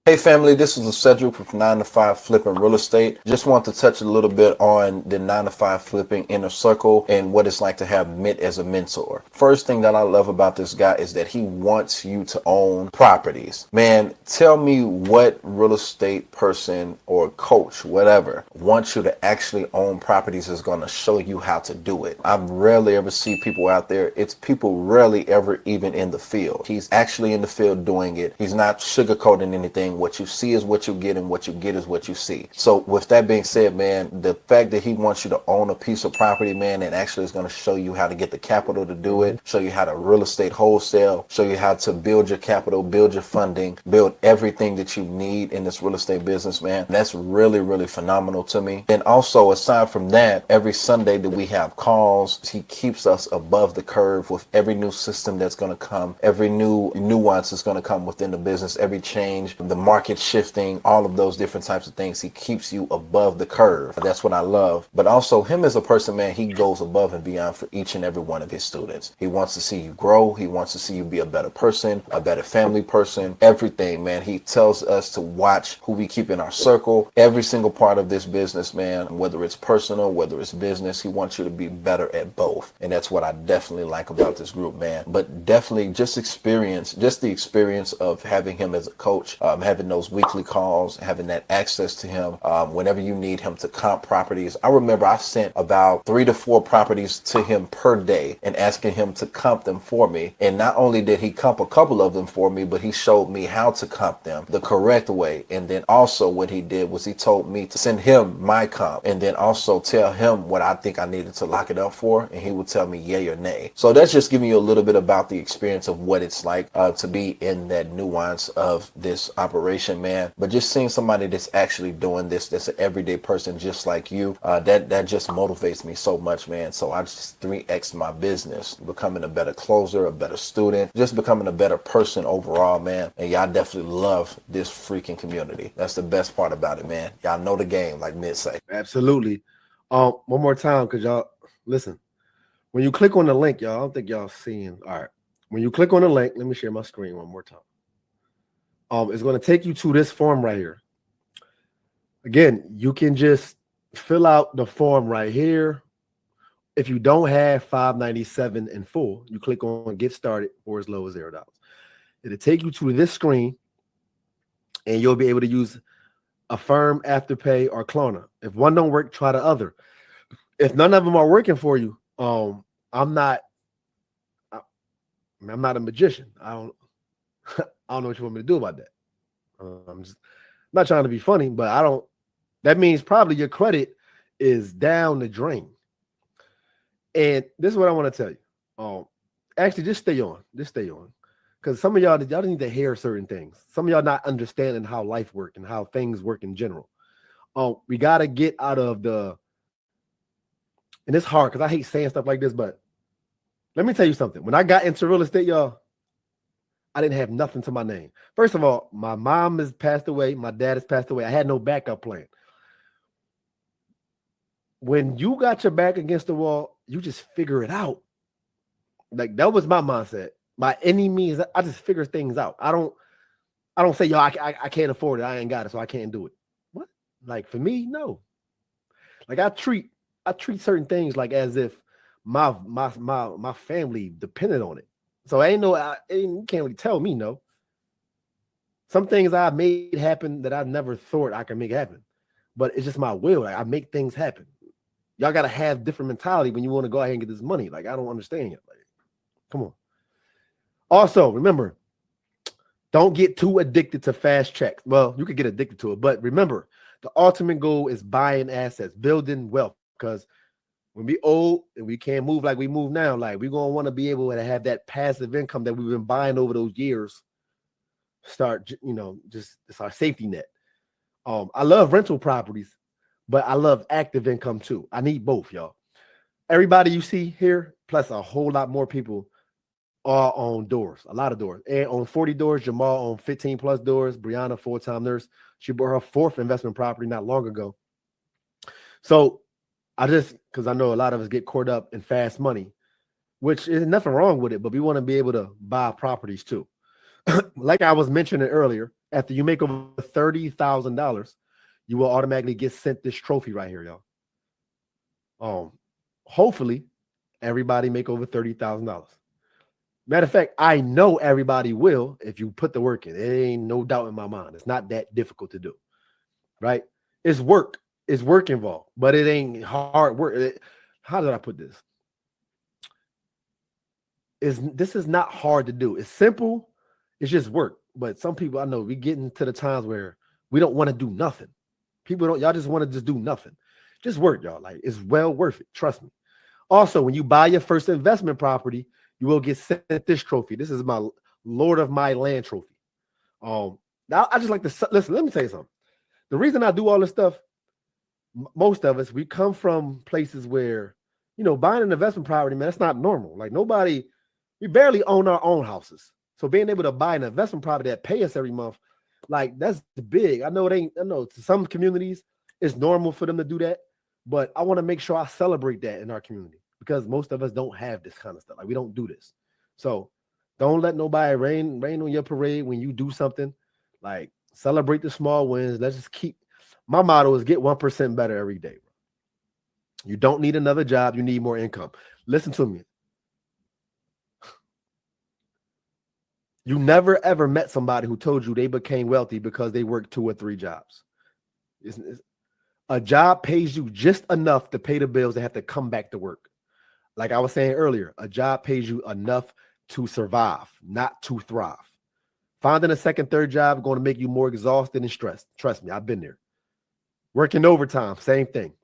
Hey family, this is Cedric with 9 to 5 Flipping Real Estate. Just want to touch a little bit on the 9 to 5 flipping inner circle and what it's like to have Mitt as a mentor. First thing that I love about this guy is that he wants you to own properties. Man, tell me what real estate person or coach, whatever, wants you to actually own properties is going to show you how to do it. I rarely ever see people out there. It's people rarely ever even in the field. He's actually in the field doing it. He's not sugarcoating anything. What you see is what you get, and what you get is what you see. So with that being said, man, the fact that he wants you to own a piece of property, man, and actually is going to show you how to get the capital to do it, show you how to real estate wholesale, show you how to build your capital, build your funding, build everything that you need in this real estate business, man. That's really, really phenomenal to me. And also, aside from that, every Sunday that we have calls, he keeps us above the curve with every new system that's going to come, every new nuance that's going to come within the business, every change, the market shifting, all of those different types of things. He keeps you above the curve. That's what I love. But also him as a person, man, he goes above and beyond for each and every one of his students. He wants to see you grow. He wants to see you be a better person, a better family person, everything, man. He tells us to watch who we keep in our circle. Every single part of this business, man, whether it's personal, whether it's business, he wants you to be better at both. And that's what I definitely like about this group, man. But definitely just the experience of having him as a coach, having those weekly calls, having that access to him whenever you need him to comp properties. I remember I sent about 3 to 4 properties to him per day and asking him to comp them for me. And not only did he comp a couple of them for me, but he showed me how to comp them the correct way. And then also what he did was he told me to send him my comp and then also tell him what I think I needed to lock it up for. And he would tell me yay or nay. So that's just giving you a little bit about the experience of what it's like to be in that nuance of this operation, man. But just seeing somebody that's actually doing this, that's an everyday person just like you, that just motivates me so much, man. So I just 3x my business, becoming a better closer, a better student, just becoming a better person overall, man. And y'all definitely love this freaking community. That's the best part about it, man. Y'all know the game, like Mitt say. Absolutely. One more time, because y'all listen. When you click on the link, y'all, I don't think y'all seeing. All right. When you click on the link, let me share my screen one more time. It's going to take you to this form right here. Again, you can just fill out the form right here. If you don't have $597 in full, you click on Get Started for as low as $0. It'll take you to this screen, and you'll be able to use Affirm, Afterpay, or Klarna. If one don't work, try the other. If none of them are working for you, I'm not a magician. I don't know what you want me to do about that. I'm just not trying to be funny, but that means probably your credit is down the drain. And this is what I want to tell you. Actually, just stay on. Because some of y'all need to hear certain things. Some of y'all not understanding how life works and how things work in general. We got to get out of and it's hard because I hate saying stuff like this, but let me tell you something. When I got into real estate, y'all, I didn't have nothing to my name. First of all, my mom has passed away. My dad has passed away. I had no backup plan. When you got your back against the wall, you just figure it out. Like, that was my mindset. By any means, I just figure things out. I don't say, yo, I can't afford it. I ain't got it, so I can't do it. What? Like, for me, no. Like, I treat certain things like as if my family depended on it. So you can't really tell me no. Some things I made happen that I never thought I could make happen. but it's just my will. Like I make things happen. Y'all gotta have different mentality when you want to go ahead and get this money. Like I don't understand it. Like, come on. Also, remember, don't get too addicted to fast checks. Well, you could get addicted to it, but remember, the ultimate goal is buying assets, building wealth. Because when we old and we can't move like we move now, like we're gonna want to be able to have that passive income that we've been buying over those years. Start, just it's our safety net. I love rental properties, but I love active income too. I need both, y'all. Everybody you see here, plus a whole lot more people, are on doors, a lot of doors. And on 40 doors, Jamal on 15 plus doors. Brianna, full-time nurse. She bought her 4th investment property not long ago. So because I know a lot of us get caught up in fast money, which is nothing wrong with it, but we want to be able to buy properties too. Like I was mentioning earlier, after you make over $30,000, you will automatically get sent this trophy right here, y'all. Hopefully, everybody make over $30,000. Matter of fact, I know everybody will if you put the work in. It ain't no doubt in my mind. It's not that difficult to do, right? It's work. It's work involved, but it ain't hard work. How did I put this? This is not hard to do. It's simple. It's just work. But some people I know, we get into the times where we don't want to do nothing. Y'all just want to just do nothing. Just work, y'all. Like it's well worth it. Trust me. Also, when you buy your first investment property, you will get sent this trophy. This is my Lord of my Land trophy. Now I just like to listen. Let me tell you something. The reason I do all this stuff, most of us, we come from places where, buying an investment property, man, that's not normal. Like we barely own our own houses. So being able to buy an investment property that pay us every month, like that's big. I know to some communities it's normal for them to do that, but I want to make sure I celebrate that in our community because most of us don't have this kind of stuff. Like we don't do this. So don't let nobody rain on your parade when you do something. Like celebrate the small wins. Let's just my motto is get 1% better every day. You don't need another job. You need more income. Listen to me. You never ever met somebody who told you they became wealthy because they worked 2 or 3 jobs. A job pays you just enough to pay the bills and have to come back to work. Like I was saying earlier, a job pays you enough to survive, not to thrive. Finding a second, third job is going to make you more exhausted and stressed. Trust me, I've been there. Working overtime, same thing.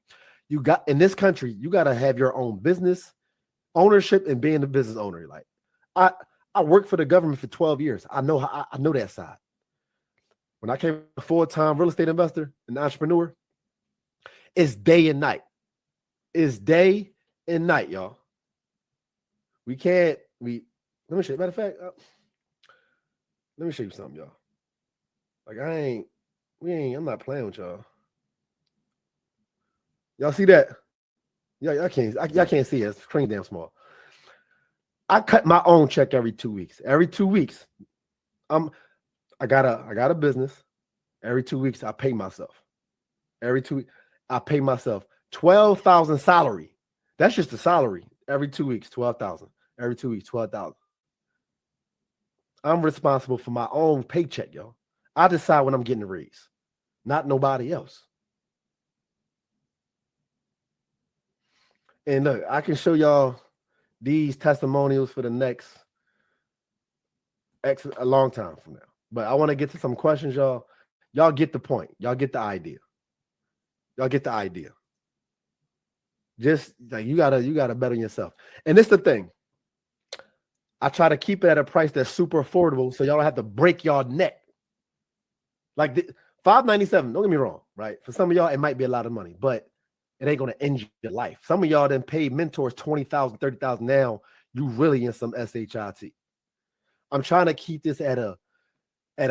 In this country, you got to have your own business, ownership, and being a business owner. Like I worked for the government for 12 years. I know that side. When I came a full-time real estate investor and entrepreneur, it's day and night. It's day and night, y'all. Let me show you. Matter of fact, let me show you something, y'all. Like I'm not playing with y'all. Y'all see that? Yeah, y'all can't see it. It's pretty damn small. I cut my own check every 2 weeks. Every 2 weeks, I got a business. Every 2 weeks, I pay myself. Every 2 weeks, I pay myself 12,000 salary. That's just the salary. Every 2 weeks, 12,000. Every 2 weeks, 12,000. I'm responsible for my own paycheck, yo. I decide when I'm getting a raise, not nobody else. And look, I can show y'all these testimonials for the next a long time from now. But I want to get to some questions, y'all. Y'all get the point. Y'all get the idea. Y'all get the idea. Just like you gotta bet on yourself. And this is the thing. I try to keep it at a price that's super affordable so y'all don't have to break y'all neck. Like $597, don't get me wrong, right? For some of y'all, it might be a lot of money, but it ain't gonna end your life. Some of y'all done paid mentors $20,000, $30,000. Now you really in some SHIT. I'm trying to keep this at a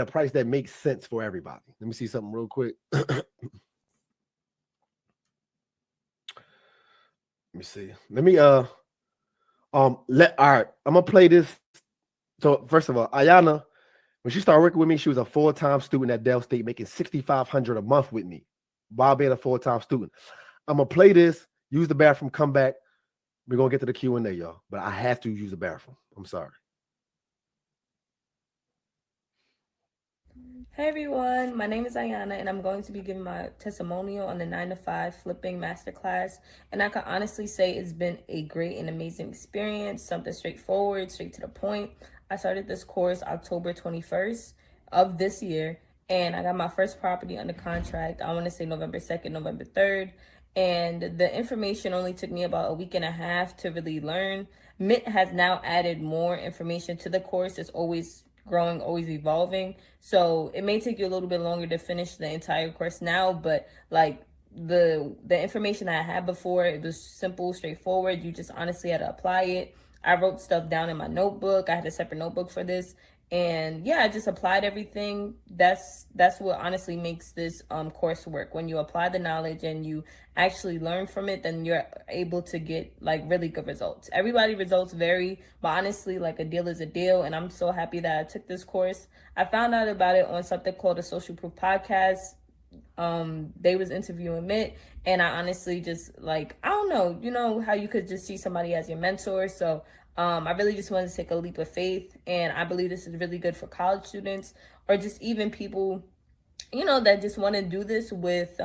price that makes sense for everybody. Let me see something real quick. Let me see. All right. I'm gonna play this. So first of all, Ayana, when she started working with me, she was a full-time student at Dell State, making $6,500 a month with me while being a full-time student. I'm gonna play this, use the bathroom, come back. We're gonna get to the Q&A, y'all. But I have to use the bathroom. I'm sorry. Hey everyone, my name is Ayana and I'm going to be giving my testimonial on the 9 to 5 flipping masterclass. And I can honestly say it's been a great and amazing experience, something straightforward, straight to the point. I started this course October 21st of this year, and I got my first property under contract, I want to say November 2nd, November 3rd. And the information only took me about a week and a half to really learn. Mint has now added more information to the course. It's always growing, always evolving. So it may take you a little bit longer to finish the entire course now, but like the information that I had before, it was simple, straightforward. You just honestly had to apply it. I wrote stuff down in my notebook. I had a separate notebook for this. And yeah, I just applied everything. That's what honestly makes this course work. When you apply the knowledge and you actually learn from it, then you're able to get like really good results. Everybody results vary, but honestly, like a deal is a deal. And I'm so happy that I took this course. I found out about it on something called a Social Proof podcast. They was interviewing Mitt, and I honestly just like, I don't know, you know how you could just see somebody as your mentor. So I really just wanted to take a leap of faith, and I believe this is really good for college students or just even people, you know, that just want to do this with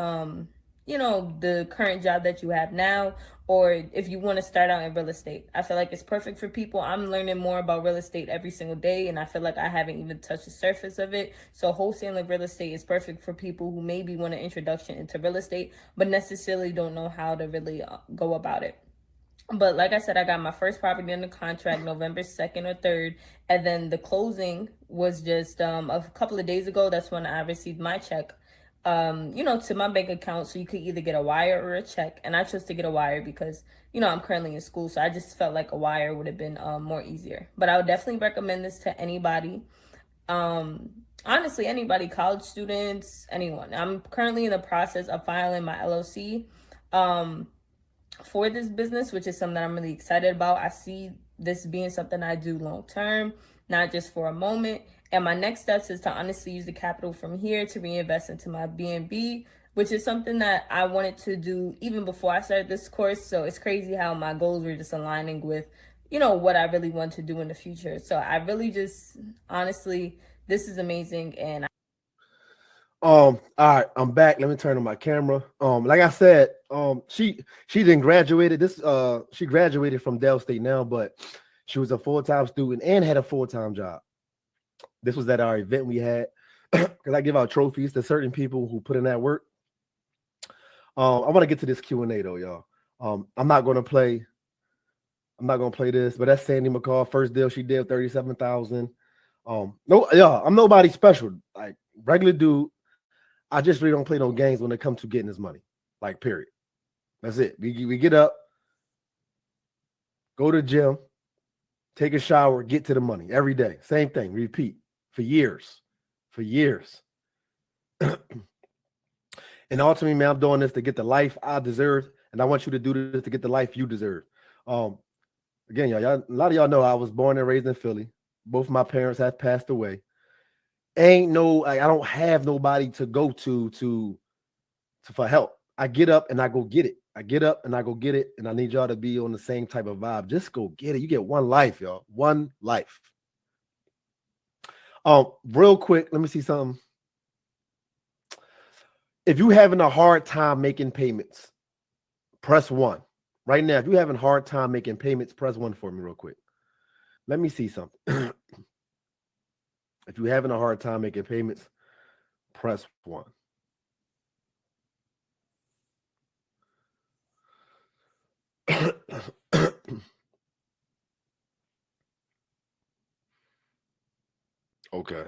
you know, the current job that you have now, or if you want to start out in real estate. I feel like it's perfect for people. I'm learning more about real estate every single day, and I feel like I haven't even touched the surface of it. So wholesaling real estate is perfect for people who maybe want an introduction into real estate, but necessarily don't know how to really go about it. But like I said, I got my first property under contract November 2nd or 3rd. And then the closing was just a couple of days ago. That's when I received my check, you know, to my bank account. So you could either get a wire or a check. And I chose to get a wire because, you know, I'm currently in school. So I just felt like a wire would have been more easier. But I would definitely recommend this to anybody. Honestly, anybody, college students, anyone. I'm currently in the process of filing my LLC. For this business, which is something that I'm really excited about. I see this being something I do long term, not just for a moment. And my next steps is to honestly use the capital from here to reinvest into my BNB, which is something that I wanted to do even before I started this course. So it's crazy how my goals were just aligning with, you know, what I really want to do in the future. So I really just honestly, this is amazing. And all right, I'm back. Let me turn on my camera. Like I said, she didn't graduated. She graduated from Dell State now, but she was a full-time student and had a full-time job. This was at our event we had because I give out trophies to certain people who put in that work. I want to get to this Q&A though, y'all. I'm not gonna play this, but that's Sandy McCall. First deal she did 37,000. No, yeah, I'm nobody special. Like regular dude. I just really don't play no games when it comes to getting this money. Like, period. That's it. We get up, go to the gym, take a shower, get to the money every day. Same thing. Repeat for years. For years. And ultimately, man, I'm doing this to get the life I deserve. And I want you to do this to get the life you deserve. Again, y'all, a lot of y'all know I was born and raised in Philly. Both my parents have passed away. I don't have nobody to go to for help. I get up and I go get it. And I need y'all to be on the same type of vibe. Just go get it. You get one life, y'all. One life. Real quick, let me see something. If you're having a hard time making payments, press 1. Right now, if you're having a hard time making payments, press 1 for me real quick. Let me see something. If you're having a hard time making payments, press 1. Okay.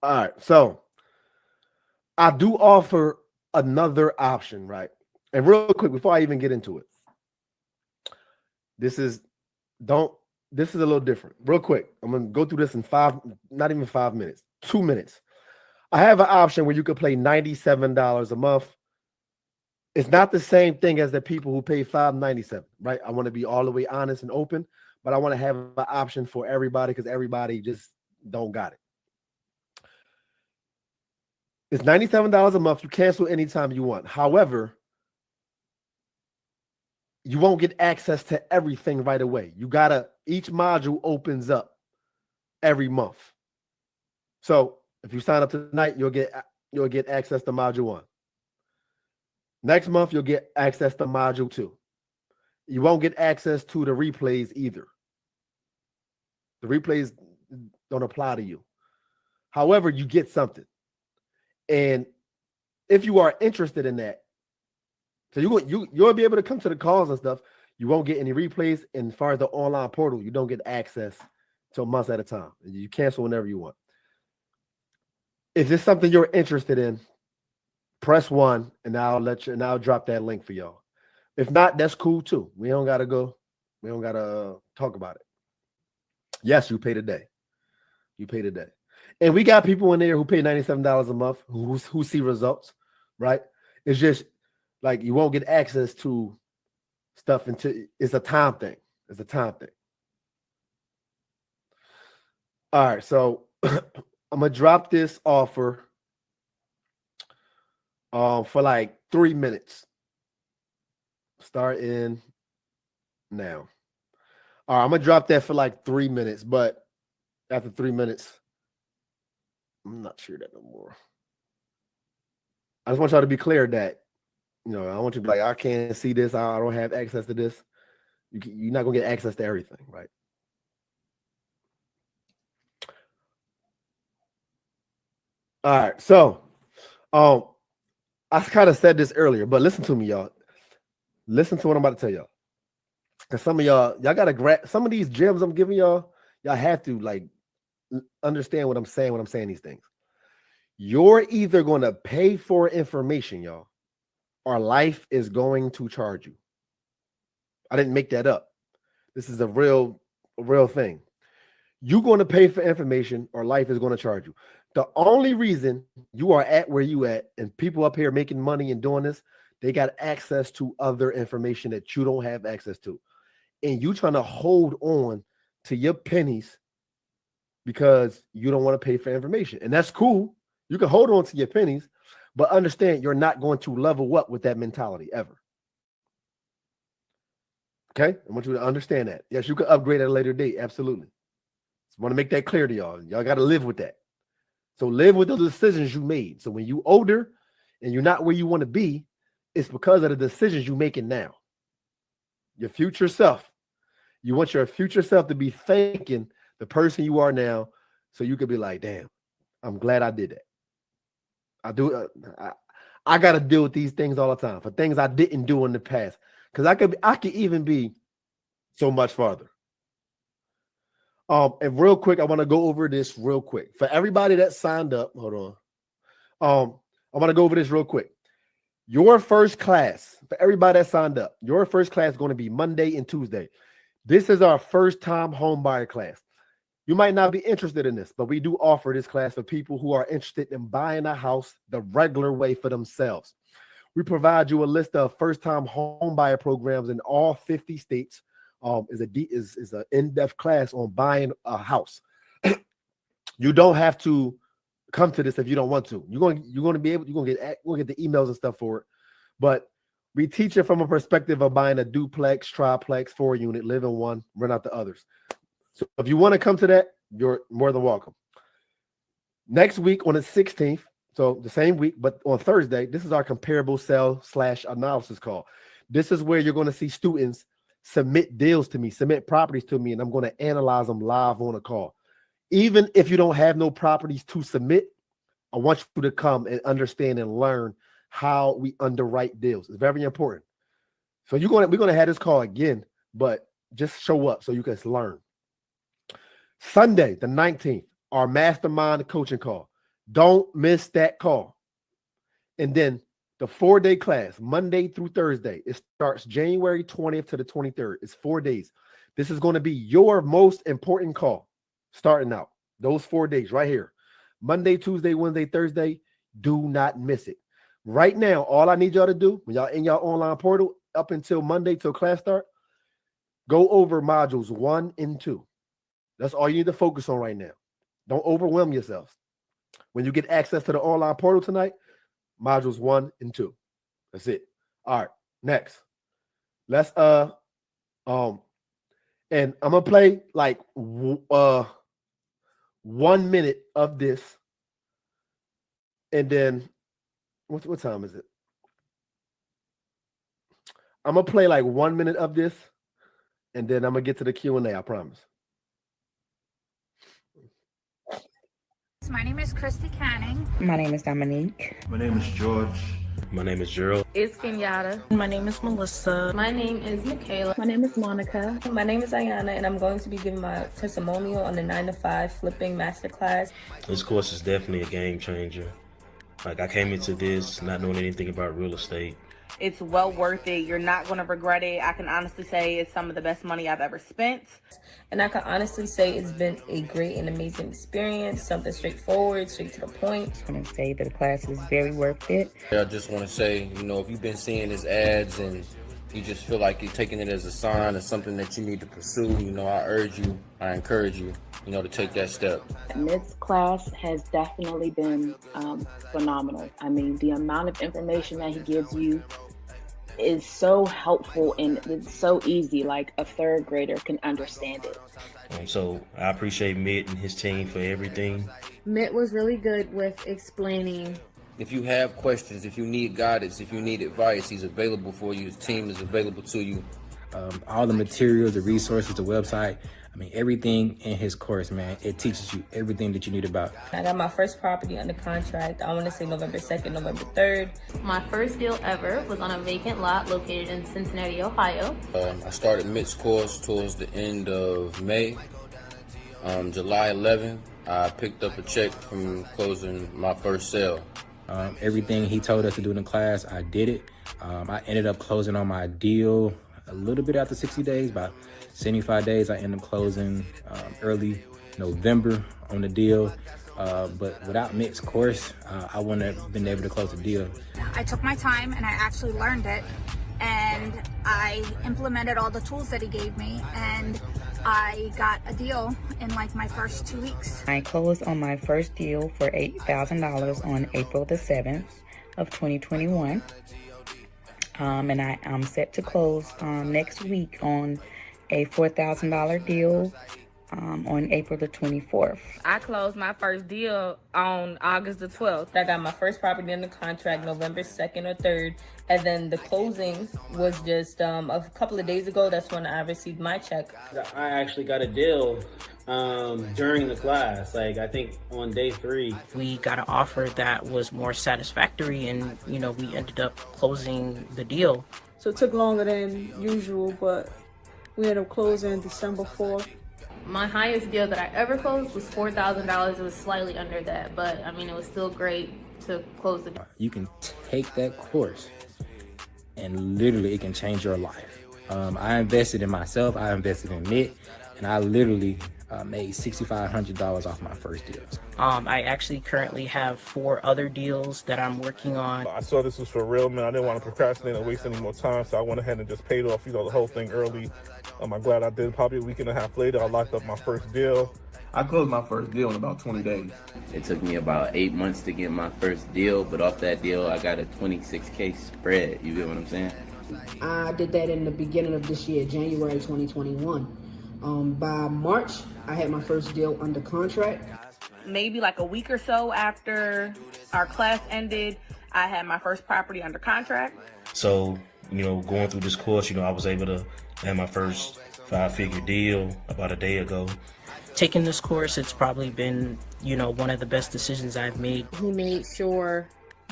All right. So I do offer another option, right? And real quick, before I even get into it, this is a little different. Real quick, I'm going to go through this in not even 5 minutes, 2 minutes. I have an option where you could pay $97 a month. It's not the same thing as the people who pay $5.97, right? I want to be all the way honest and open, but I want to have an option for everybody because everybody just don't got it. It's $97 a month. You cancel anytime you want. However, you won't get access to everything right away. Each module opens up every month. So if you sign up tonight, you'll get access to module 1. Next month, you'll get access to module 2. You won't get access to the replays either. The replays don't apply to you. However, you get something. And if you are interested in that, so you'll be able to come to the calls and stuff. You won't get any replays. And as far as the online portal, you don't get access till months at a time. You cancel whenever you want. If it's something you're interested in, press 1, and I'll drop that link for y'all. If not, that's cool too. We don't gotta talk about it. Yes, you pay today. You pay today. And we got people in there who pay $97 a month who see results, right? It's just like you won't get access to stuff until it's a time thing. It's a time thing. All right, so I'm gonna drop this offer for like 3 minutes. Starting now. All right, I'm gonna drop that for like 3 minutes, but after 3 minutes, I'm not sure that no more. I just want y'all to be clear that, I want you to be like, I can't see this. I don't have access to this. You're not gonna get access to everything, right? All right, so I kind of said this earlier, but listen to me, y'all. Listen to what I'm about to tell y'all. Because some of y'all gotta grab some of these gems I'm giving y'all. Y'all have to like understand what I'm saying when I'm saying these things. You're either going to pay for information, y'all, or life is going to charge you. I didn't make that up. This is a real thing. You're going to pay for information, or life is going to charge you. The only reason you are at where you at, and people up here making money and doing this, they got access to other information that you don't have access to. And you trying to hold on to your pennies because you don't want to pay for information. And that's cool. You can hold on to your pennies, but understand you're not going to level up with that mentality ever. Okay? I want you to understand that. Yes, you can upgrade at a later date. Absolutely. Just want to make that clear to y'all. Y'all got to live with that. So live with the decisions you made. So when you older and you're not where you want to be, it's because of the decisions you're making now. Your future self. You want your future self to be thanking the person you are now, so you could be like, damn, I'm glad I did that. I got to deal with these things all the time for things I didn't do in the past, because I could even be so much farther. And real quick, I want to go over this real quick for everybody that signed up. Hold on. I want to go over this real quick. Your first class, for everybody that signed up, your first class is going to be Monday and Tuesday. This is our first time home buyer class. You might not be interested in this, but we do offer this class for people who are interested in buying a house the regular way for themselves. We provide you a list of first-time home buyer programs in all 50 states. Is an in-depth class on buying a house. You don't have to come to this if you don't want to. You're going to get the emails and stuff for it. But we teach it from a perspective of buying a duplex, triplex, 4-unit, live in one, rent out the others. So if you want to come to that, you're more than welcome. Next week on the 16th, so the same week, but on Thursday, this is our comparable sell/analysis call. This is where you're going to see students submit deals to me, submit properties to me, and I'm going to analyze them live on a call. Even if you don't have no properties to submit, I want you to come and understand and learn how we underwrite deals. It's very important. So we're going to have this call again, but just show up so you can learn. Sunday, the 19th, our mastermind coaching call. Don't miss that call. And then the 4-day class, Monday through Thursday, it starts January 20th to the 23rd. It's 4 days. This is going to be your most important call starting out. Those 4 days right here. Monday, Tuesday, Wednesday, Thursday. Do not miss it. Right now, all I need y'all to do when y'all in your online portal up until Monday till class start, go over modules 1 and 2. That's all you need to focus on right now. Don't overwhelm yourselves. When you get access to the online portal tonight, modules 1 and 2. That's it. All right. Next. Let's and I'm gonna play like 1 minute of this, and then what time is it? I'm gonna play like 1 minute of this, and then I'm gonna get to the Q&A. I promise. My name is Christy Canning. My name is Dominique. My name is George. My name is Gerald. It's Kenyatta. My name is Melissa. My name is Michaela. My name is Monica. My name is Ayana, and I'm going to be giving my testimonial on the 9-to-5 flipping masterclass. This course is definitely a game changer. Like, I came into this not knowing anything about real estate. It's well worth it. You're not going to regret it. I can honestly say it's some of the best money I've ever spent. And I can honestly say it's been a great and amazing experience, something straightforward, straight to the point. I'm going to say that the class is very worth it. I just want to say, you know, if you've been seeing his ads and you just feel like you're taking it as a sign of something that you need to pursue, you know, I encourage you, you know, to take that step. This class has definitely been phenomenal. I mean, the amount of information that he gives you is so helpful and it's so easy, like a third grader can understand it. So I appreciate Mitt and his team for everything. Mitt was really good with explaining. If you have questions, if you need guidance, if you need advice, he's available for you. His team is available to you. All the materials, the resources, the website, I mean, everything in his course, man, it teaches you everything that you need about. I got my first property under contract. I want to say November 2nd, November 3rd. My first deal ever was on a vacant lot located in Cincinnati, Ohio. I started Mitt's course towards the end of May. July 11th, I picked up a check from closing my first sale. Everything he told us to do in the class, I did it. I ended up closing on my deal a little bit after 60 days, about 75 days. I ended up closing early November on the deal. But without Mitt's course, I wouldn't have been able to close the deal. I took my time and I actually learned it, and I implemented all the tools that he gave me, and I got a deal in like my first 2 weeks. I closed on my first deal for $8,000 on April the 7th of 2021. And I am set to close next week on a $4,000 deal on April the 24th. I closed my first deal on August the 12th. I got my first property under contract November 2nd or 3rd. And then the closing was just a couple of days ago. That's when I received my check. I actually got a deal during the class. Like, I think on day 3. We got an offer that was more satisfactory, and, you know, we ended up closing the deal. So it took longer than usual, but we ended up closing December 4th. My highest deal that I ever closed was $4,000. It was slightly under that, but I mean, it was still great to close the deal. You can take that course and literally it can change your life. I invested in myself, I invested in Mitt, and I literally made $6,500 off my first deal. I actually currently have 4 other deals that I'm working on. I saw this was for real, man. I didn't want to procrastinate and waste any more time, so I went ahead and just paid off, you know, the whole thing early. I'm glad I did. Probably a week and a half later, I locked up my first deal. I closed my first deal in about 20 days. It took me about 8 months to get my first deal, but off that deal, I got a 26K spread. You get what I'm saying? I did that in the beginning of this year, January 2021. By March, I had my first deal under contract. Maybe like a week or so after our class ended, I had my first property under contract. So, you know, going through this course, you know, I was able to have my first 5-figure deal about a day ago. Taking this course, it's probably been, you know, one of the best decisions I've made. He made sure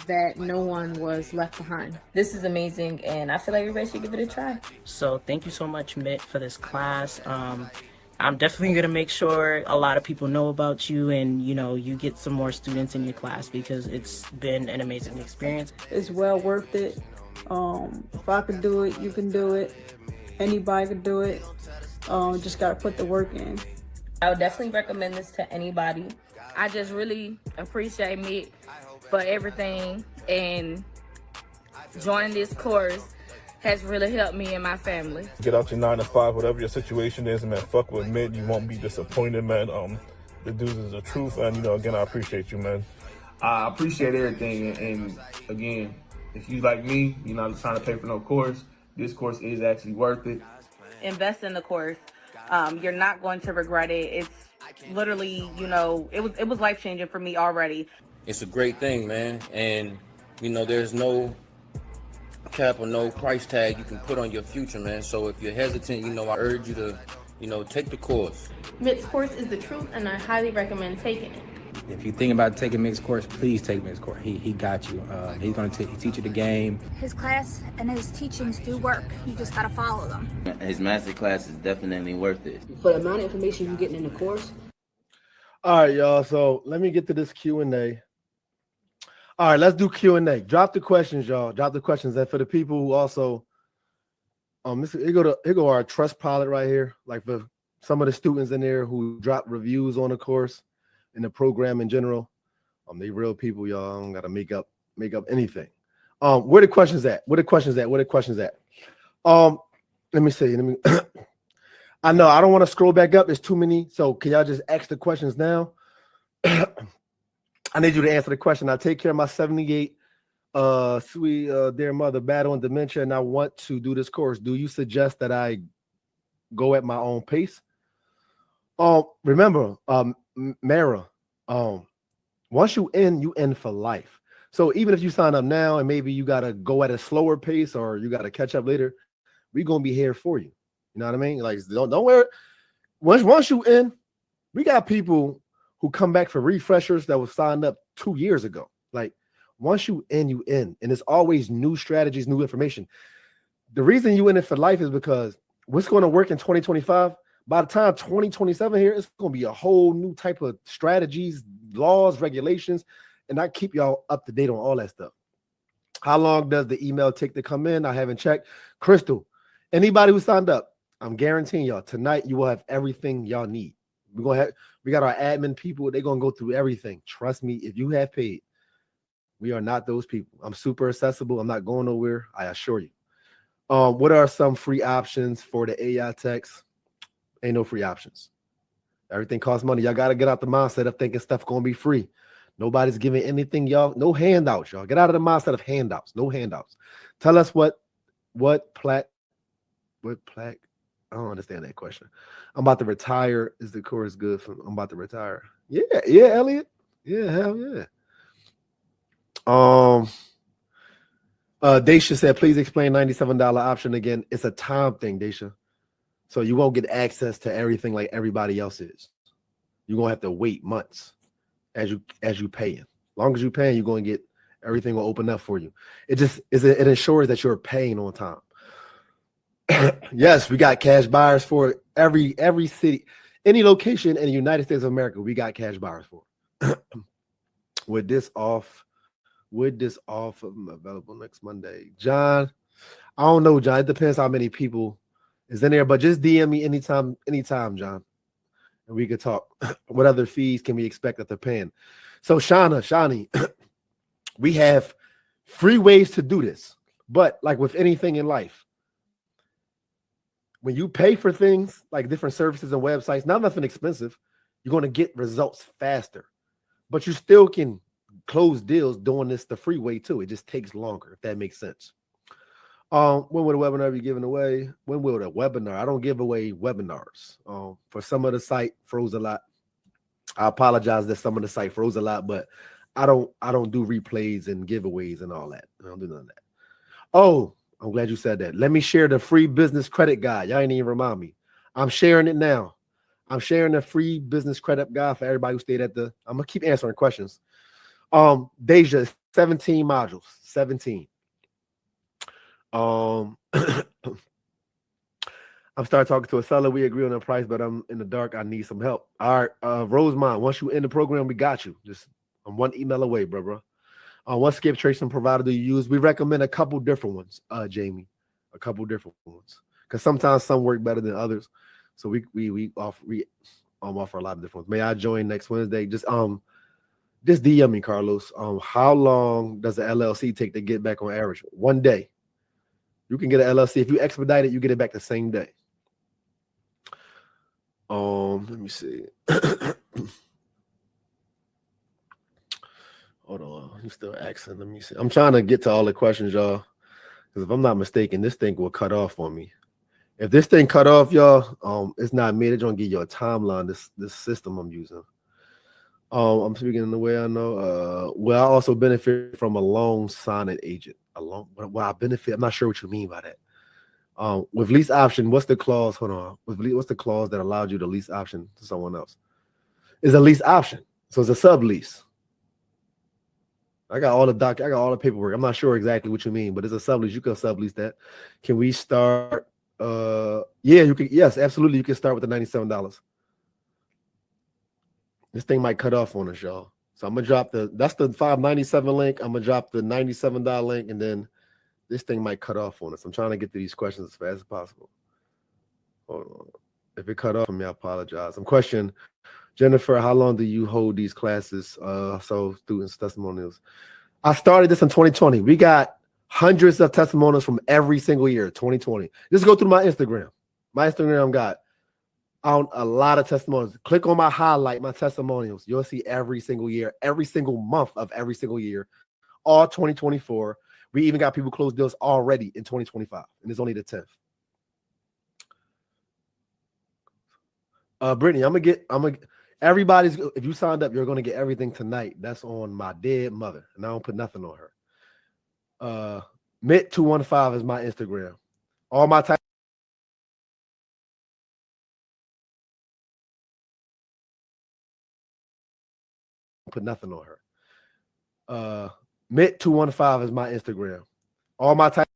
that no one was left behind. This is amazing, and I feel like everybody should give it a try. So thank you so much, Mitt, for this class. I'm definitely gonna make sure a lot of people know about you, and you know, you get some more students in your class, because it's been an amazing experience. It's well worth it. If I could do it, you can do it. Anybody could do it. Just gotta put the work in. I would definitely recommend this to anybody. I just really appreciate Mitt for everything, and joining this course has really helped me and my family. Get out your 9 to 5, whatever your situation is, man. Fuck with Mitt, you won't be disappointed, man. The dudes is the truth, and you know, again, I appreciate you, man. I appreciate everything, and again, if you like me, you're not trying to pay for no course, this course is actually worth it. Invest in the course. You're not going to regret it. literally, you know, it was life changing for me already. It's a great thing, man. And, you know, there's no cap or no price tag you can put on your future, man. So if you're hesitant, you know, I urge you to, you know, take the course. MIT's course is the truth, and I highly recommend taking it. If you think about taking Mick's course, please take Mick's course. He got you. He's going to teach you the game. His class and his teachings do work. You just gotta follow them. His master class is definitely worth it. For the amount of information you're getting in the course. All right, y'all. So let me get to this Q&A. All right, let's do Q&A. Drop the questions, y'all. Drop the questions. And for the people who also, here go our trust pilot right here. Like for some of the students in there who drop reviews on the course and the program in general. They real people, y'all. I don't gotta make up anything. Where the questions at? Let me see. I know I don't want to scroll back up. There's too many. So can y'all just ask the questions now? I need you to answer the question. I take care of my 78 sweet dear mother battling dementia, and I want to do this course. Do you suggest that I go at my own pace? Remember, Mara, once you end for life. So even if you sign up now and maybe you gotta go at a slower pace or you gotta catch up later, we're gonna be here for you. You know what I mean? Like don't worry. Once you in, we got people who come back for refreshers that was signed up 2 years ago. Like once you in, and it's always new strategies, new information. The reason you in it for life is because what's going to work in 2025. By the time 2027 here, it's going to be a whole new type of strategies, laws, regulations, and I keep y'all up to date on all that stuff. How long does the email take to come in? I haven't checked. Crystal, anybody who signed up, I'm guaranteeing y'all tonight you will have everything y'all need. We got our admin people. They're going to go through everything. Trust me, if you have paid, we are not those people. I'm super accessible. I'm not going nowhere. I assure you. What are some free options for the AI techs? Ain't no free options. Everything costs money. Y'all got to get out the mindset of thinking stuff going to be free. Nobody's giving anything, y'all. No handouts, y'all. Get out of the mindset of handouts. No handouts. Tell us what plaque. I don't understand that question. I'm about to retire. Is the course good? I'm about to retire. Yeah, Elliot. Yeah, hell yeah. Daisha said, please explain $97 option again. It's a time thing, Daisha. So you won't get access to everything like everybody else is. You're gonna have to wait months as you paying. As long as you're paying, you're gonna get everything will open up for you. It ensures that you're paying on time. Yes, we got cash buyers for every city, any location in the United States of America. We got cash buyers for. With this off available next Monday, John. I don't know, John. It depends how many people is in there, but just DM me anytime, John, and we could talk. What other fees can we expect that they're paying? So Shani, we have free ways to do this, but like with anything in life, when you pay for things like different services and websites, not nothing expensive, you're going to get results faster, but you still can close deals doing this the free way too. It just takes longer, if that makes sense. When will the webinar be given away? When will the webinar? I don't give away webinars. For some of the site froze a lot. I apologize that some of the site froze a lot, but I don't do replays and giveaways and all that. I don't do none of that. Oh, I'm glad you said that. Let me share the free business credit guide. Y'all ain't even remind me. I'm sharing it now. I'm sharing the free business credit guide for everybody who stayed at the. I'm gonna keep answering questions. Deja, 17 modules. 17. I'm starting talking to a seller. We agree on the price, but I'm in the dark. I need some help. All right, Rosemont, once you in the program, we got you. Just I'm one email away, bro. What skip tracing provider do you use? We recommend a couple different ones, Jamie. A couple different ones. Because sometimes some work better than others. So we offer a lot of different ones. May I join next Wednesday? Just DM me, Carlos. How long does the LLC take to get back on average? 1 day. You can get an LLC. If you expedite it, you get it back the same day. Let me see. Hold on. I'm still asking. Let me see. I'm trying to get to all the questions, y'all. Because if I'm not mistaken, this thing will cut off on me. If this thing cut off, y'all, it's not me. They're gonna give you a timeline. This system I'm using. I'm speaking in the way I know. Well, I also benefit from a loan signing agent. Well, I benefit. I'm not sure what you mean by that. With lease option, what's the clause? Hold on. What's the clause that allowed you to lease option to someone else? It's a lease option, so it's a sublease. I got all the paperwork. I'm not sure exactly what you mean, but it's a sublease. You can sublease that. Can we start? Yeah, you can. Yes, absolutely. You can start with the $97. This thing might cut off on us, y'all. So I'm gonna drop that's the $597 link. I'm gonna drop the $97 link, and then this thing might cut off on us. I'm trying to get to these questions as fast as possible. Hold on. If it cut off on me, I apologize. I'm questioning, Jennifer, how long do you hold these classes? So students' testimonials. I started this in 2020. We got hundreds of testimonials from every single year, 2020. Just go through my Instagram. My Instagram got a lot of testimonials. Click on my highlight, my testimonials. You'll see every single year, every single month of every single year, all 2024. We even got people close deals already in 2025, and it's only the 10th. Brittany, I'm gonna everybody's, if you signed up, you're gonna get everything tonight. That's on my dead mother, and I don't put nothing on her. Mitt215 is my Instagram. All my type. Put nothing on her. Mitt215 is my Instagram. All my type.